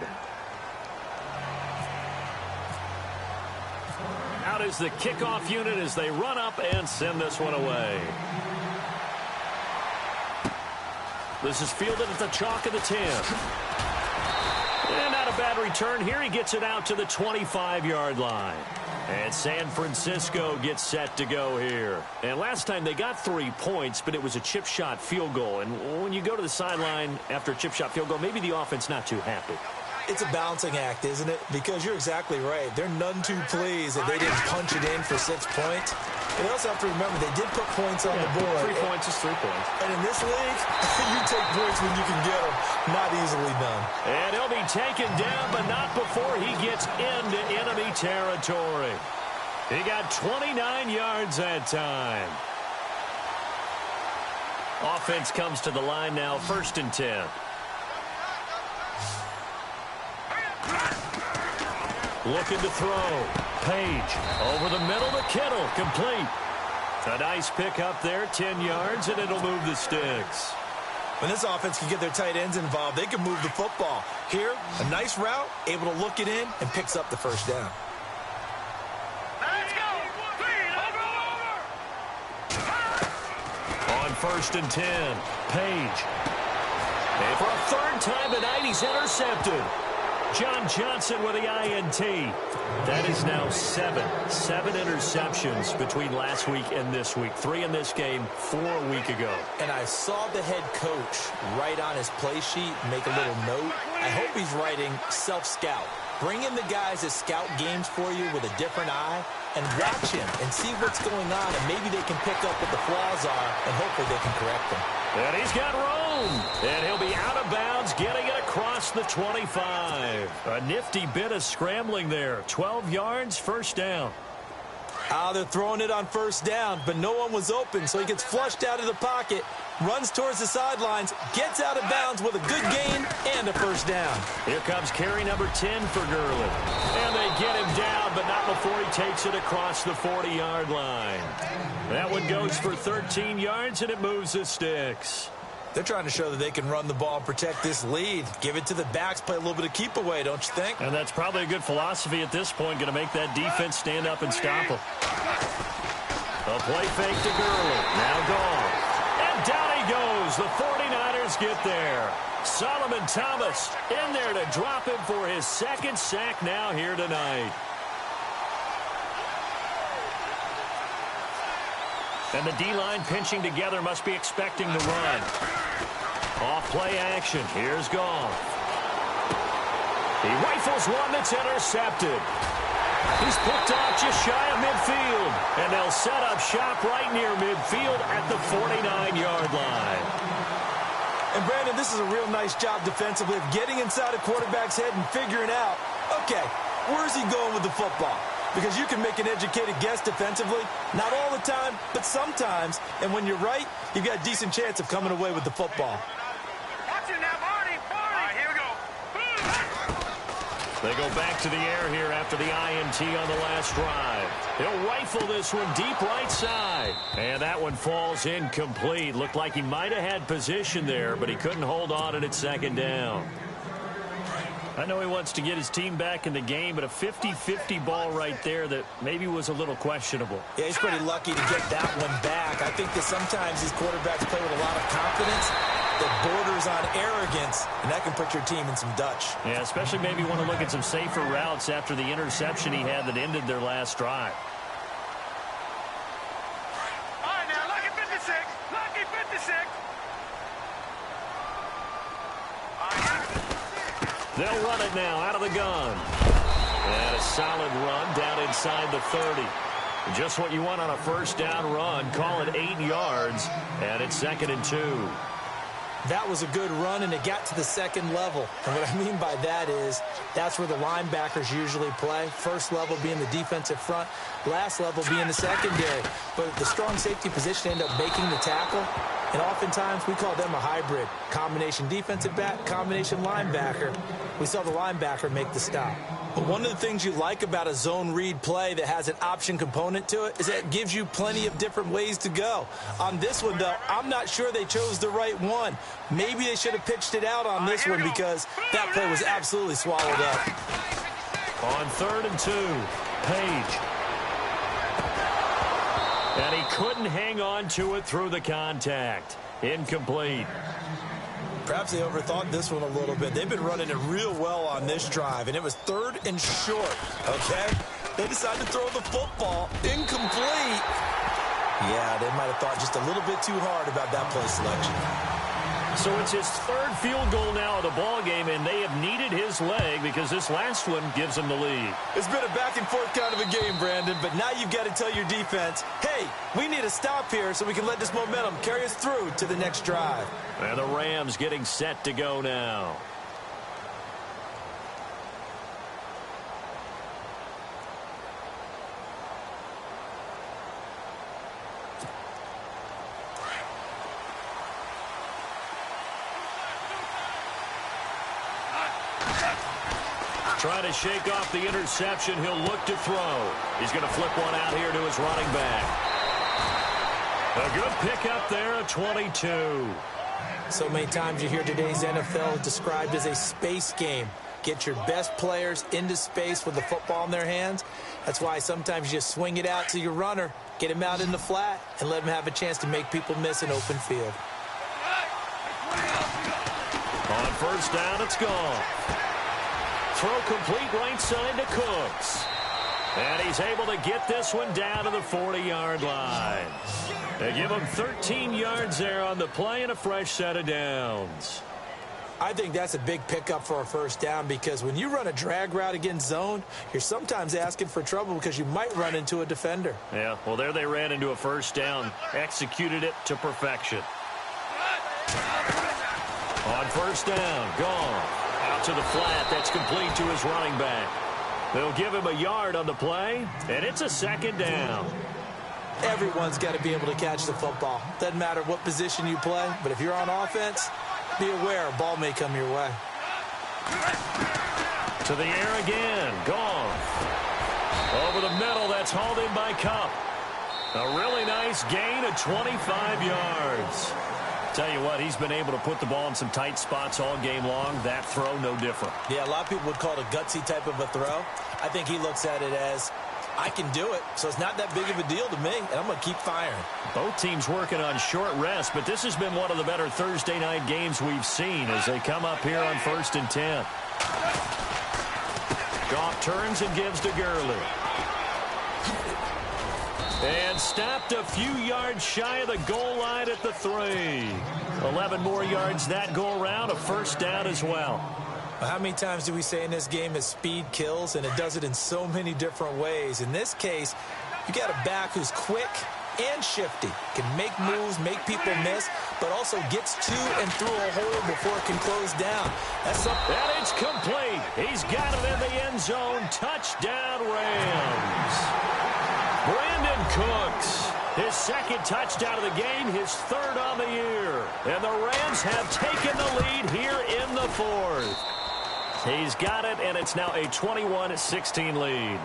[SPEAKER 5] Out is the kickoff unit as they run up and send this one away. This is fielded at the chalk of the 10. And not a bad return here. He gets it out to the 25-yard line. And San Francisco gets set to go here. And last time they got 3 points, but it was a chip shot field goal. And when you go to the sideline after a chip shot field goal, maybe the offense not too happy.
[SPEAKER 6] It's a balancing act, isn't it? Because you're exactly right. They're none too pleased that they didn't punch it in for 6 points. And they also have to remember they did put points on the board.
[SPEAKER 5] 3 points is 3 points.
[SPEAKER 6] And in this league, you take points when you can get them. Not easily done.
[SPEAKER 5] And he'll be taken down, but not before he gets into enemy territory. He got 29 yards that time. Offense comes to the line now, 1st and 10. Looking to throw. Page over the middle to Kittle. Complete. A nice pick up there, 10 yards, and it'll move the sticks.
[SPEAKER 6] When this offense can get their tight ends involved, they can move the football. Here, a nice route, able to look it in, and picks up the first down.
[SPEAKER 7] Let's go.
[SPEAKER 5] On 1st and 10, Page. And for a 3rd time tonight, he's intercepted. John Johnson with the INT. That is now 7 interceptions between last week and this week. 3 in this game, 4 a week ago.
[SPEAKER 6] And I saw the head coach write on his play sheet, make a little note. I hope he's writing self-scout. Bring in the guys that scout games for you with a different eye and watch him and see what's going on, and maybe they can pick up what the flaws are, and hopefully they can correct them.
[SPEAKER 5] And he's got room. And he'll be out of bounds, getting it across the 25. A nifty bit of scrambling there. 12 yards, 1st down.
[SPEAKER 6] They're throwing it on 1st down, but no one was open, so he gets flushed out of the pocket, runs towards the sidelines, gets out of bounds with a good gain and a 1st down.
[SPEAKER 5] Here comes carry number 10 for Gurley. And they get him down, but not before he takes it across the 40-yard line. That one goes for 13 yards, and it moves the sticks.
[SPEAKER 6] They're trying to show that they can run the ball and protect this lead. Give it to the backs, play a little bit of keep away, don't you think?
[SPEAKER 5] And that's probably a good philosophy at this point, going to make that defense stand up and stop them. A play fake to Gurley. Now gone. And down he goes. The 49ers get there. Solomon Thomas in there to drop him for his 2nd sack now here tonight. And the D-line pinching together, must be expecting the run. Off play action. Here's Goff. He rifles one that's intercepted. He's picked off just shy of midfield. And they'll set up shop right near midfield at the 49-yard line.
[SPEAKER 6] And Brandon, this is a real nice job defensively of getting inside a quarterback's head and figuring out, okay, where's he going with the football? Because you can make an educated guess defensively. Not all the time, but sometimes. And when you're right, you've got a decent chance of coming away with the football.
[SPEAKER 7] Watch it now, Barney. All right, here we go.
[SPEAKER 5] They go back to the air here after the INT on the last drive. He'll rifle this one deep right side. And that one falls incomplete. Looked like he might have had position there, but he couldn't hold on at 2nd down. I know he wants to get his team back in the game, but a 50-50 ball right there that maybe was a little questionable.
[SPEAKER 6] Yeah, he's pretty lucky to get that one back. I think that sometimes these quarterbacks play with a lot of confidence that borders on arrogance, and that can put your team in some Dutch.
[SPEAKER 5] Yeah, especially maybe want to look at some safer routes after the interception he had that ended their last drive.
[SPEAKER 7] All right, now, lucky 56. Lucky 56.
[SPEAKER 5] They'll run it now out of the gun. And a solid run down inside the 30. Just what you want on a 1st down run. Call it 8 yards. And it's 2nd and 2.
[SPEAKER 6] That was a good run, and it got to the 2nd level. And what I mean by that is that's where the linebackers usually play. 1st level being the defensive front, last level being the secondary. But the strong safety position ended up making the tackle. And oftentimes, we call them a hybrid. Combination defensive back, combination linebacker. We saw the linebacker make the stop. But one of the things you like about a zone read play that has an option component to it is that it gives you plenty of different ways to go. On this one, though, I'm not sure they chose the right one. Maybe they should have pitched it out on this one because that play was absolutely swallowed up.
[SPEAKER 5] On 3rd and 2, Page. And he couldn't hang on to it through the contact. Incomplete.
[SPEAKER 6] Perhaps they overthought this one a little bit. They've been running it real well on this drive, and it was 3rd and short, okay? They decided to throw the football. Incomplete. Yeah, they might have thought just a little bit too hard about that play selection.
[SPEAKER 5] So it's his 3rd field goal now of the ball game, and they have needed his leg because this last one gives them the lead.
[SPEAKER 6] It's been a back-and-forth kind of a game, Brandon, but now you've got to tell your defense, hey, we need a stop here so we can let this momentum carry us through to the next drive.
[SPEAKER 5] And the Rams getting set to go now. Trying to shake off the interception. He'll look to throw. He's going to flip one out here to his running back. A good pickup there, a 22.
[SPEAKER 6] So many times you hear today's NFL described as a space game. Get your best players into space with the football in their hands. That's why sometimes you just swing it out to your runner, get him out in the flat, and let him have a chance to make people miss an open field.
[SPEAKER 5] On 1st down, it's gone. Throw complete right side to Cooks. And he's able to get this one down to the 40-yard line. They give him 13 yards there on the play and a fresh set of downs.
[SPEAKER 6] I think that's a big pickup for a 1st down because when you run a drag route against zone, you're sometimes asking for trouble because you might run into a defender.
[SPEAKER 5] Yeah, well, there they ran into a 1st down, executed it to perfection. On 1st down, gone. Out to the flat, that's complete to his running back. They'll give him a yard on the play, and it's a 2nd down.
[SPEAKER 6] Everyone's got to be able to catch the football. Doesn't matter what position you play, but if you're on offense, be aware a ball may come your way.
[SPEAKER 5] To the air again, gone. Over the middle, that's hauled in by Cup. A really nice gain of 25 yards. Tell you what, he's been able to put the ball in some tight spots all game long. That throw, no different.
[SPEAKER 6] Yeah, a lot of people would call it a gutsy type of a throw. I think he looks at it as, I can do it, so it's not that big of a deal to me, and I'm going to keep firing.
[SPEAKER 5] Both teams working on short rest, but this has been one of the better Thursday night games we've seen as they come up here on 1st and 10. Goff turns and gives to Gurley. And stopped a few yards shy of the goal line at the 3. 11 more yards that go around, a 1st down as well.
[SPEAKER 6] How many times do we say in this game that speed kills, and it does it in so many different ways? In this case, you got a back who's quick and shifty, can make moves, make people miss, but also gets to and through a hole before it can close down. That's something.
[SPEAKER 5] And it's complete. He's got it in the end zone. Touchdown, Rams. Brandon Cooks, his 2nd touchdown of the game, his 3rd on the year. And the Rams have taken the lead here in the 4th. He's got it, and it's now a 21-16 lead.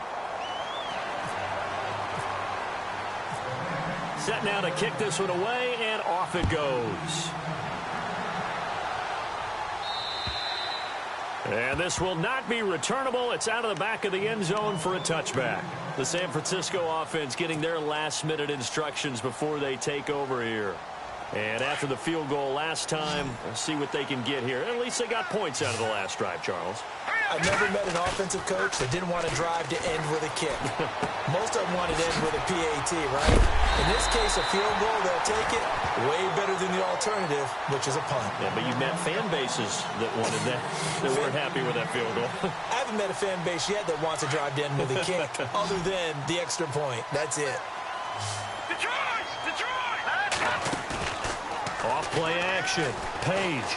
[SPEAKER 5] Set now to kick this one away, and off it goes. And this will not be returnable. It's out of the back of the end zone for a touchback. The San Francisco offense getting their last-minute instructions before they take over here. And after the field goal last time, let's see what they can get here. At least they got points out of the last drive, Charles.
[SPEAKER 6] I've never met an offensive coach that didn't want to drive to end with a kick. Most of them wanted to end with a PAT, right? In this case, a field goal, they'll take it way better than the alternative, which is a punt.
[SPEAKER 5] Yeah, but you met fan bases that wanted that, that weren't happy with that field goal.
[SPEAKER 6] I haven't met a fan base yet that wants to drive to end with a kick, other than the extra point. That's it.
[SPEAKER 7] Detroit! Detroit!
[SPEAKER 5] Off play action. Page.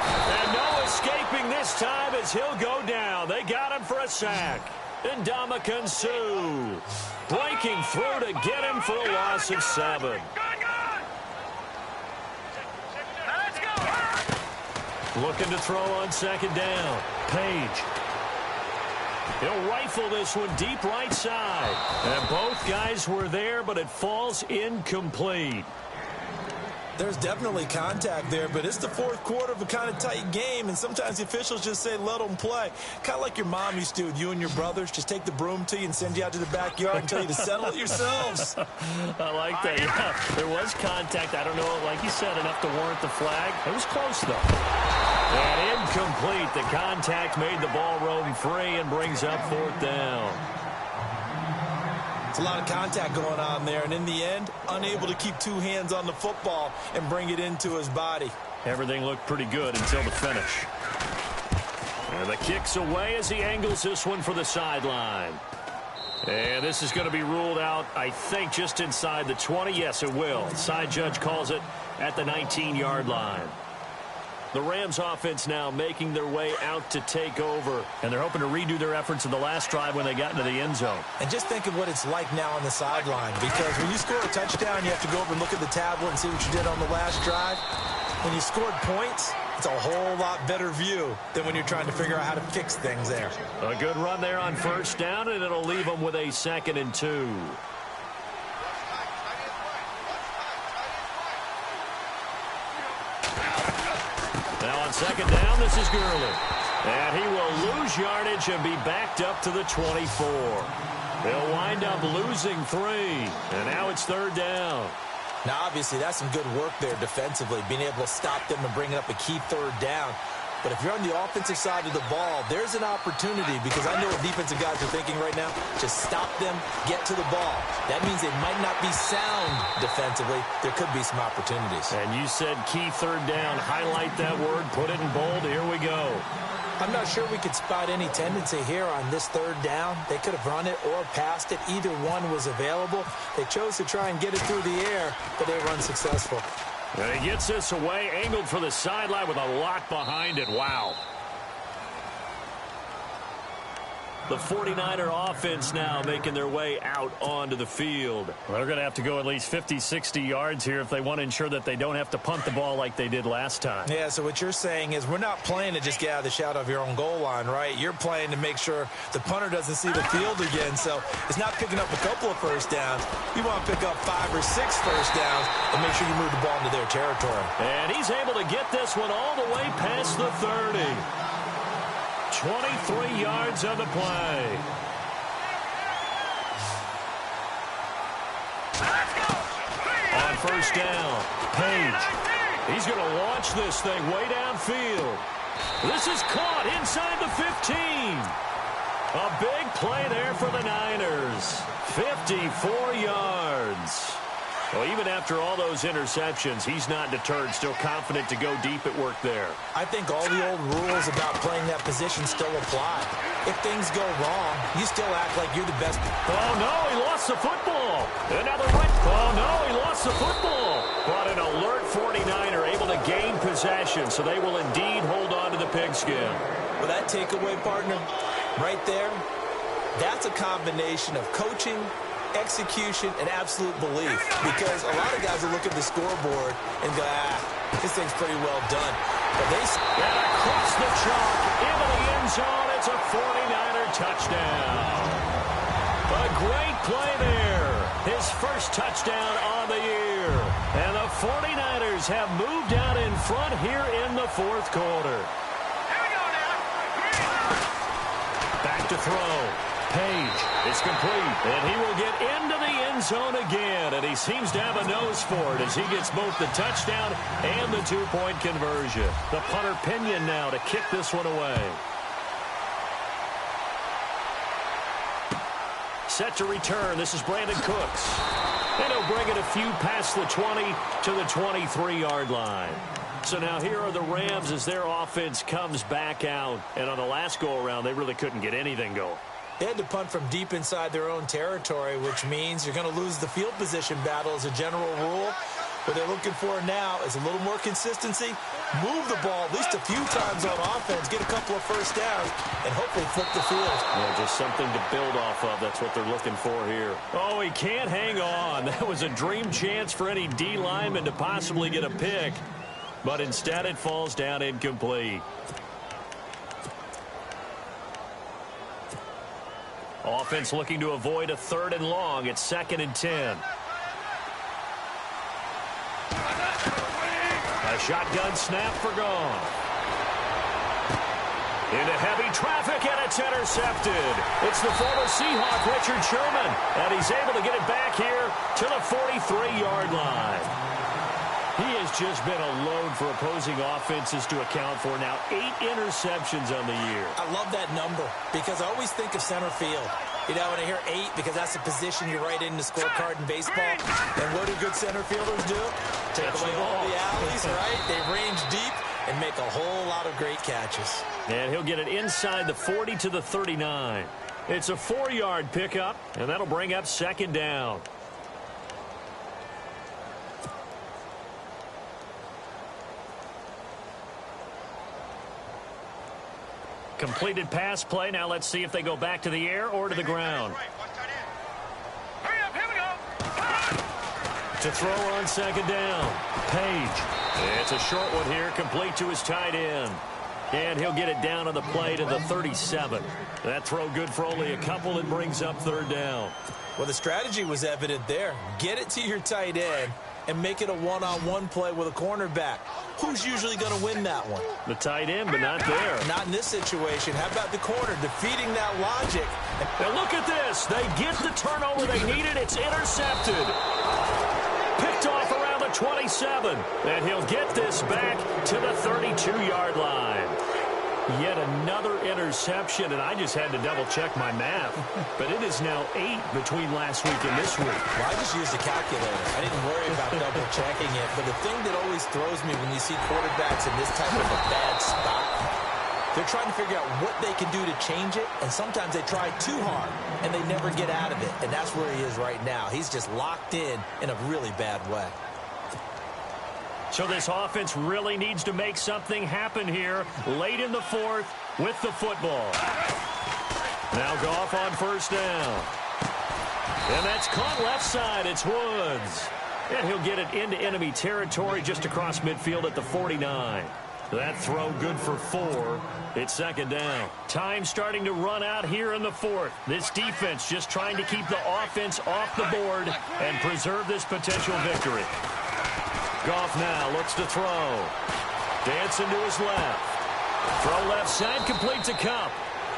[SPEAKER 5] And no escaping this time as he'll go down. They got him for a sack. And Ndamukong Suh breaking through to get him for a loss of 7. Looking to throw on second down. Page. He'll rifle this one deep right side. And both guys were there, but it falls incomplete.
[SPEAKER 6] There's definitely contact there, but it's the fourth quarter of a kind of tight game, and sometimes the officials just say, let them play. Kind of like your mom used to with you and your brothers. Just take the broom to you and send you out to the backyard and tell you to settle it yourselves.
[SPEAKER 5] I like that. Yeah, there was contact. I don't know, like you said, enough to warrant the flag. It was close, though. And incomplete. The contact made the ball roam free and brings up fourth down.
[SPEAKER 6] It's a lot of contact going on there, and in the end, unable to keep two hands on the football and bring it into his body.
[SPEAKER 5] Everything looked pretty good until the finish. And the kick's away as he angles this one for the sideline. And this is going to be ruled out, I think, just inside the 20. Yes, it will. Side judge calls it at the 19-yard line. The Rams offense now making their way out to take over. And they're hoping to redo their efforts in the last drive when they got into the end zone.
[SPEAKER 6] And just think of what it's like now on the sideline. Because when you score a touchdown, you have to go over and look at the tablet and see what you did on the last drive. When you scored points, it's a whole lot better view than when you're trying to figure out how to fix things there.
[SPEAKER 5] A good run there on first down, and it'll leave them with a 2nd and 2. Now on second down, this is Gurley. And he will lose yardage and be backed up to the 24. They'll wind up losing 3. And now it's 3rd down.
[SPEAKER 6] Now, obviously, that's some good work there defensively, being able to stop them and bringing up a key 3rd down. But if you're on the offensive side of the ball, there's an opportunity, because I know what defensive guys are thinking right now. Just stop them, get to the ball. That means they might not be sound defensively. There could be some opportunities.
[SPEAKER 5] And you said key 3rd down. Highlight that word. Put it in bold. Here we go.
[SPEAKER 6] I'm not sure we could spot any tendency here on this 3rd down. They could have run it or passed it. Either one was available. They chose to try and get it through the air, but they were unsuccessful.
[SPEAKER 5] And he gets this away, angled for the sideline with a lot behind it. Wow. The 49er offense now making their way out onto the field. Well, they're going to have to go at least 50, 60 yards here if they want to ensure that they don't have to punt the ball like they did last time.
[SPEAKER 6] Yeah, so what you're saying is we're not playing to just get out of the shadow of your own goal line, right? You're playing to make sure the punter doesn't see the field again. So it's not picking up a couple of first downs. You want to pick up 5 or 6 first downs and make sure you move the ball into their territory.
[SPEAKER 5] And he's able to get this one all the way past the 30. 23 yards on the play. On first down, Page. He's going to launch this thing way downfield. This is caught inside the 15. A big play there for the Niners. 54 yards. Well, even after all those interceptions, he's not deterred, still confident to go deep at work there.
[SPEAKER 6] I think all the old rules about playing that position still apply. If things go wrong, you still act like you're the best.
[SPEAKER 5] Oh, no, he lost the football. Another right. Oh, no, he lost the football. But an alert 49er able to gain possession, so they will indeed hold on to the pigskin.
[SPEAKER 6] Well, that takeaway, partner, right there, that's a combination of coaching, execution, and absolute belief, because a lot of guys will look at the scoreboard and go, this thing's pretty well done. But they
[SPEAKER 5] and across the chalk into the end zone. It's a 49er touchdown. A great play there. His first touchdown on the year. And the 49ers have moved out in front here in the fourth quarter. Back to throw. Page, it's complete, and he will get into the end zone again, and he seems to have a nose for it as he gets both the touchdown and the two-point conversion. The punter Pinion now to kick this one away. Set to return, this is Brandon Cooks, and he'll bring it a few past the 20 to the 23-yard line. So now here are the Rams as their offense comes back out, and on the last go-around, they really couldn't get anything going.
[SPEAKER 6] They had to punt from deep inside their own territory, which means you're going to lose the field position battle as a general rule. What they're looking for now is a little more consistency, move the ball at least a few times on offense, get a couple of first downs, and hopefully flip the field.
[SPEAKER 5] Yeah, just something to build off of. That's what they're looking for here. Oh, he can't hang on. That was a dream chance for any D lineman to possibly get a pick. but instead it falls down incomplete. Offense looking to avoid a 3rd and long. It's 2nd and 10. A shotgun snap for Goff. Into heavy traffic, and it's intercepted. It's the former Seahawk, Richard Sherman, and he's able to get it back here to the 43-yard line. He has just been a load for opposing offenses to account for now. 8 interceptions on the year.
[SPEAKER 6] I love that number because I always think of center field. You know, when I hear 8, because that's the position you write in the scorecard in baseball. And what do good center fielders do? Take away all the alleys, right? They range deep and make a whole lot of great catches.
[SPEAKER 5] And he'll get it inside the 40 to the 39. It's a 4-yard pickup, and that'll bring up 2nd down. Completed pass play. Now let's see if they go back to the air or to the ground.
[SPEAKER 7] Hurry up, here we go.
[SPEAKER 5] To throw on 2nd down. Page. It's a short one here, complete to his tight end. And he'll get it down on the play to the 37. That throw good for only a couple and brings up 3rd down.
[SPEAKER 6] Well, the strategy was evident there. Get it to your tight end and make it a one-on-one play with a cornerback. Who's usually going to win that one?
[SPEAKER 5] The tight end, but not there.
[SPEAKER 6] Not in this situation. How about the corner defeating that logic?
[SPEAKER 5] Now look at this. They get the turnover they needed. It's intercepted. Picked off around the 27. And he'll get this back to the 32-yard line. Yet another interception, and I just had to double-check my math. But it is now 8 between last week and this week.
[SPEAKER 6] Well, I just used a calculator. I didn't worry about double-checking it. But the thing that always throws me when you see quarterbacks in this type of a bad spot, they're trying to figure out what they can do to change it, and sometimes they try too hard, and they never get out of it. And that's where he is right now. He's just locked in a really bad way.
[SPEAKER 5] So this offense really needs to make something happen here late in the 4th with the football. Now Goff on 1st down. And that's caught left side. It's Woods. And he'll get it into enemy territory just across midfield at the 49. That throw good for 4. It's 2nd down. Time starting to run out here in the 4th. This defense just trying to keep the offense off the board and preserve this potential victory. Goff now looks to throw. Dancing to his left. Throw left side, complete to Kupp.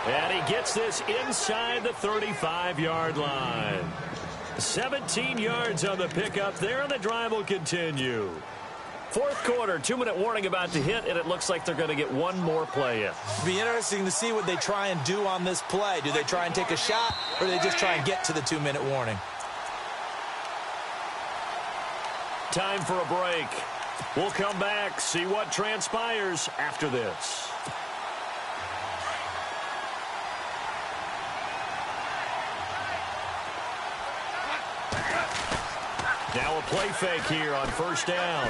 [SPEAKER 5] And he gets this inside the 35-yard line. 17 yards on the pickup there, and the drive will continue. 4th quarter, 2-minute warning about to hit, and it looks like they're going to get one more play in.
[SPEAKER 6] It'll be interesting to see what they try and do on this play. Do they try and take a shot, or do they just try and get to the 2-minute warning?
[SPEAKER 5] Time for a break. We'll come back, see what transpires after this. Now a play fake here on 1st down.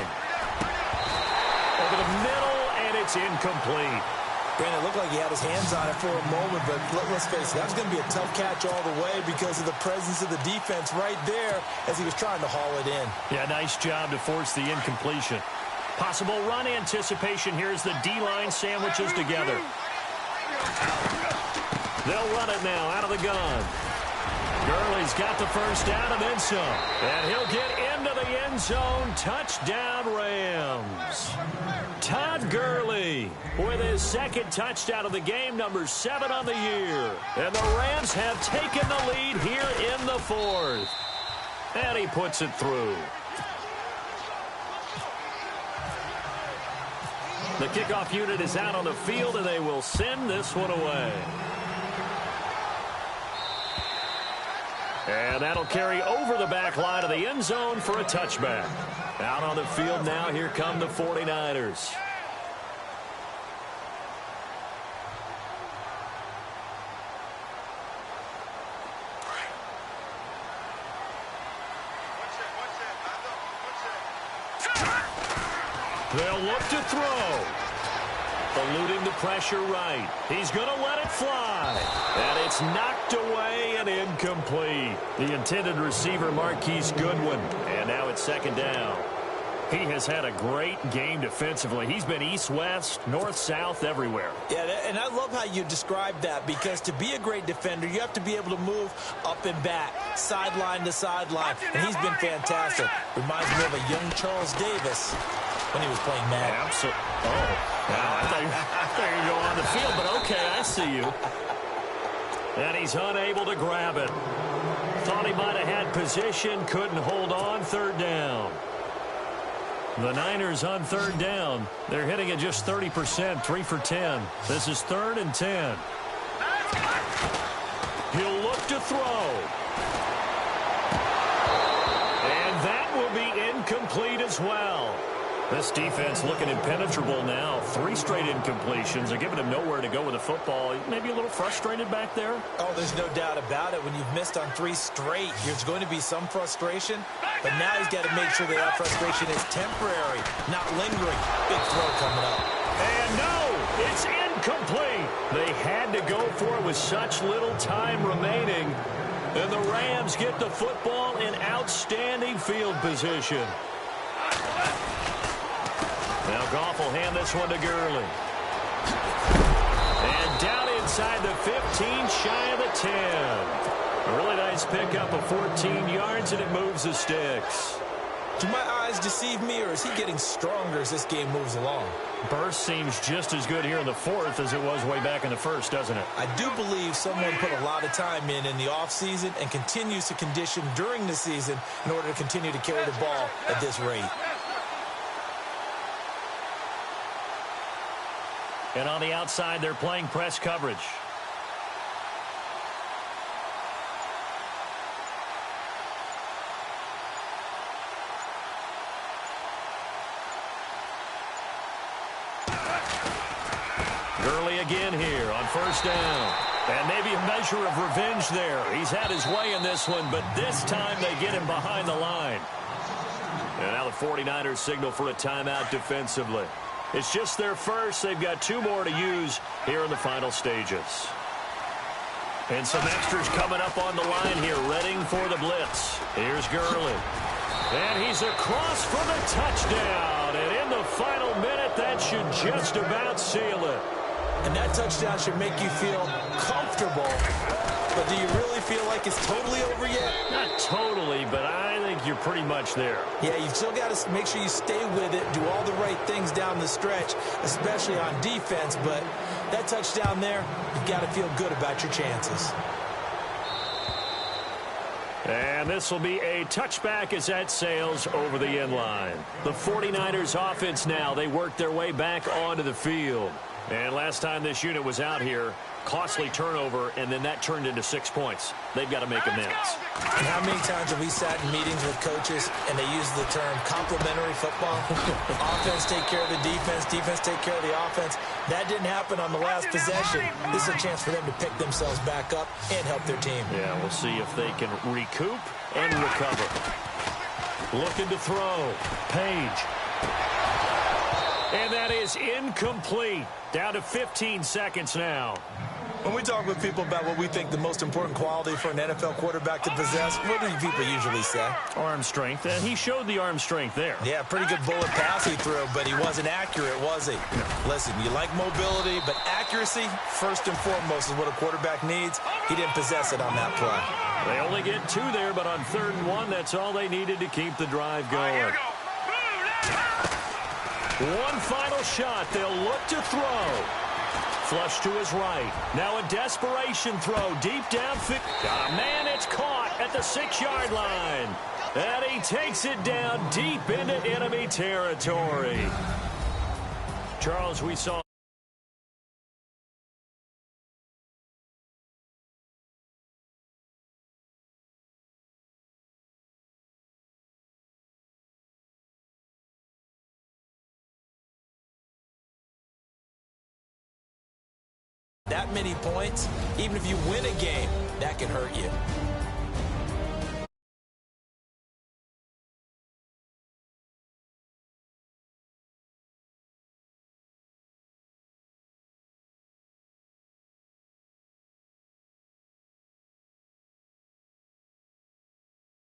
[SPEAKER 5] Over the middle, and it's incomplete.
[SPEAKER 6] Brandon, it looked like he had his hands on it for a moment, but let's face it, that was going to be a tough catch all the way because of the presence of the defense right there as he was trying to haul it in.
[SPEAKER 5] Yeah, nice job to force the incompletion. Possible run anticipation here as the D-line sandwiches together. They'll run it now out of the gun. Gurley's got the 1st down and then some. And he'll get into the end zone. Touchdown, Rams. Todd Gurley with his 2nd touchdown of the game, number 7 on the year. And the Rams have taken the lead here in the 4th. And he puts it through. The kickoff unit is out on the field, and they will send this one away. And that'll carry over the back line of the end zone for a touchback. Out on the field now, here come the 49ers. They'll look to throw. Eluding the pressure right. He's going to let it fly. And it's knocked away and incomplete. The intended receiver, Marquise Goodwin. And now it's 2nd down. He has had a great game defensively. He's been east-west, north-south, everywhere.
[SPEAKER 6] Yeah, and I love how you describe that, because to be a great defender, you have to be able to move up and back, sideline to sideline, and he's been fantastic. Reminds me of a young Charles Davis when he was playing Madden.
[SPEAKER 5] Absolutely. Oh, now I thought you were going on the field, but okay, I see you. And he's unable to grab it. Thought he might have had position, couldn't hold on, third down. The Niners on third down. They're hitting at just 30%, 3 for 10. This is 3rd and 10. He'll look to throw. And that will be incomplete as well. This defense looking impenetrable now. 3 straight incompletions. They're giving him nowhere to go with the football. Maybe a little frustrated back there.
[SPEAKER 6] Oh, there's no doubt about it. When you've missed on 3 straight, there's going to be some frustration. But now he's got to make sure that frustration is temporary, not lingering. Big throw coming up.
[SPEAKER 5] And no, it's incomplete. They had to go for it with such little time remaining. And the Rams get the football in outstanding field position. Now Goff will hand this one to Gurley. And down inside the 15, shy of the 10. A really nice pickup of 14 yards, and it moves the sticks.
[SPEAKER 6] Do my eyes deceive me, or is he getting stronger as this game moves along?
[SPEAKER 5] Burst seems just as good here in the 4th as it was way back in the 1st, doesn't it?
[SPEAKER 6] I do believe someone put a lot of time in the offseason and continues to condition during the season in order to continue to carry the ball at this rate.
[SPEAKER 5] And on the outside, they're playing press coverage. Gurley again here on 1st down. And maybe a measure of revenge there. He's had his way in this one, but this time they get him behind the line. And now the 49ers signal for a timeout defensively. It's just their first. They've got 2 more to use here in the final stages. And some extras coming up on the line here, readying for the blitz. Here's Gurley. And he's across for the touchdown. And in the final minute, that should just about seal it.
[SPEAKER 6] And that touchdown should make you feel comfortable. But do you really feel like it's totally over yet?
[SPEAKER 5] Not totally, but I think you're pretty much there.
[SPEAKER 6] Yeah, you've still got to make sure you stay with it, do all the right things down the stretch, especially on defense. But that touchdown there, you've got to feel good about your chances.
[SPEAKER 5] And this will be a touchback as that sails over the end line. The 49ers offense now, they work their way back onto the field. And last time this unit was out here, costly turnover, and then that turned into 6 points. They've got to make amends.
[SPEAKER 6] And how many times have we sat in meetings with coaches and they use the term complementary football? Offense take care of the defense, defense take care of the offense. That didn't happen on the last possession. This is a chance for them to pick themselves back up and help their team.
[SPEAKER 5] Yeah, we'll see if they can recoup and recover. Looking to throw. Page. And that is incomplete. Down to 15 seconds now.
[SPEAKER 6] When we talk with people about what we think the most important quality for an NFL quarterback to possess, what do people usually say?
[SPEAKER 5] Arm strength, and he showed the arm strength there.
[SPEAKER 6] Yeah, pretty good bullet pass he threw, but he wasn't accurate, was he? No. Listen, you like mobility, but accuracy, first and foremost, is what a quarterback needs. He didn't possess it on that play.
[SPEAKER 5] They only get 2 there, but on 3rd and 1, that's all they needed to keep the drive going. One final shot. They'll look to throw. Flush to his right. Now a desperation throw deep downfield. Got a man. It's caught at the 6-yard line. And he takes it down deep into enemy territory. Charles, we saw
[SPEAKER 6] that many points, even if you win a game, that can hurt you.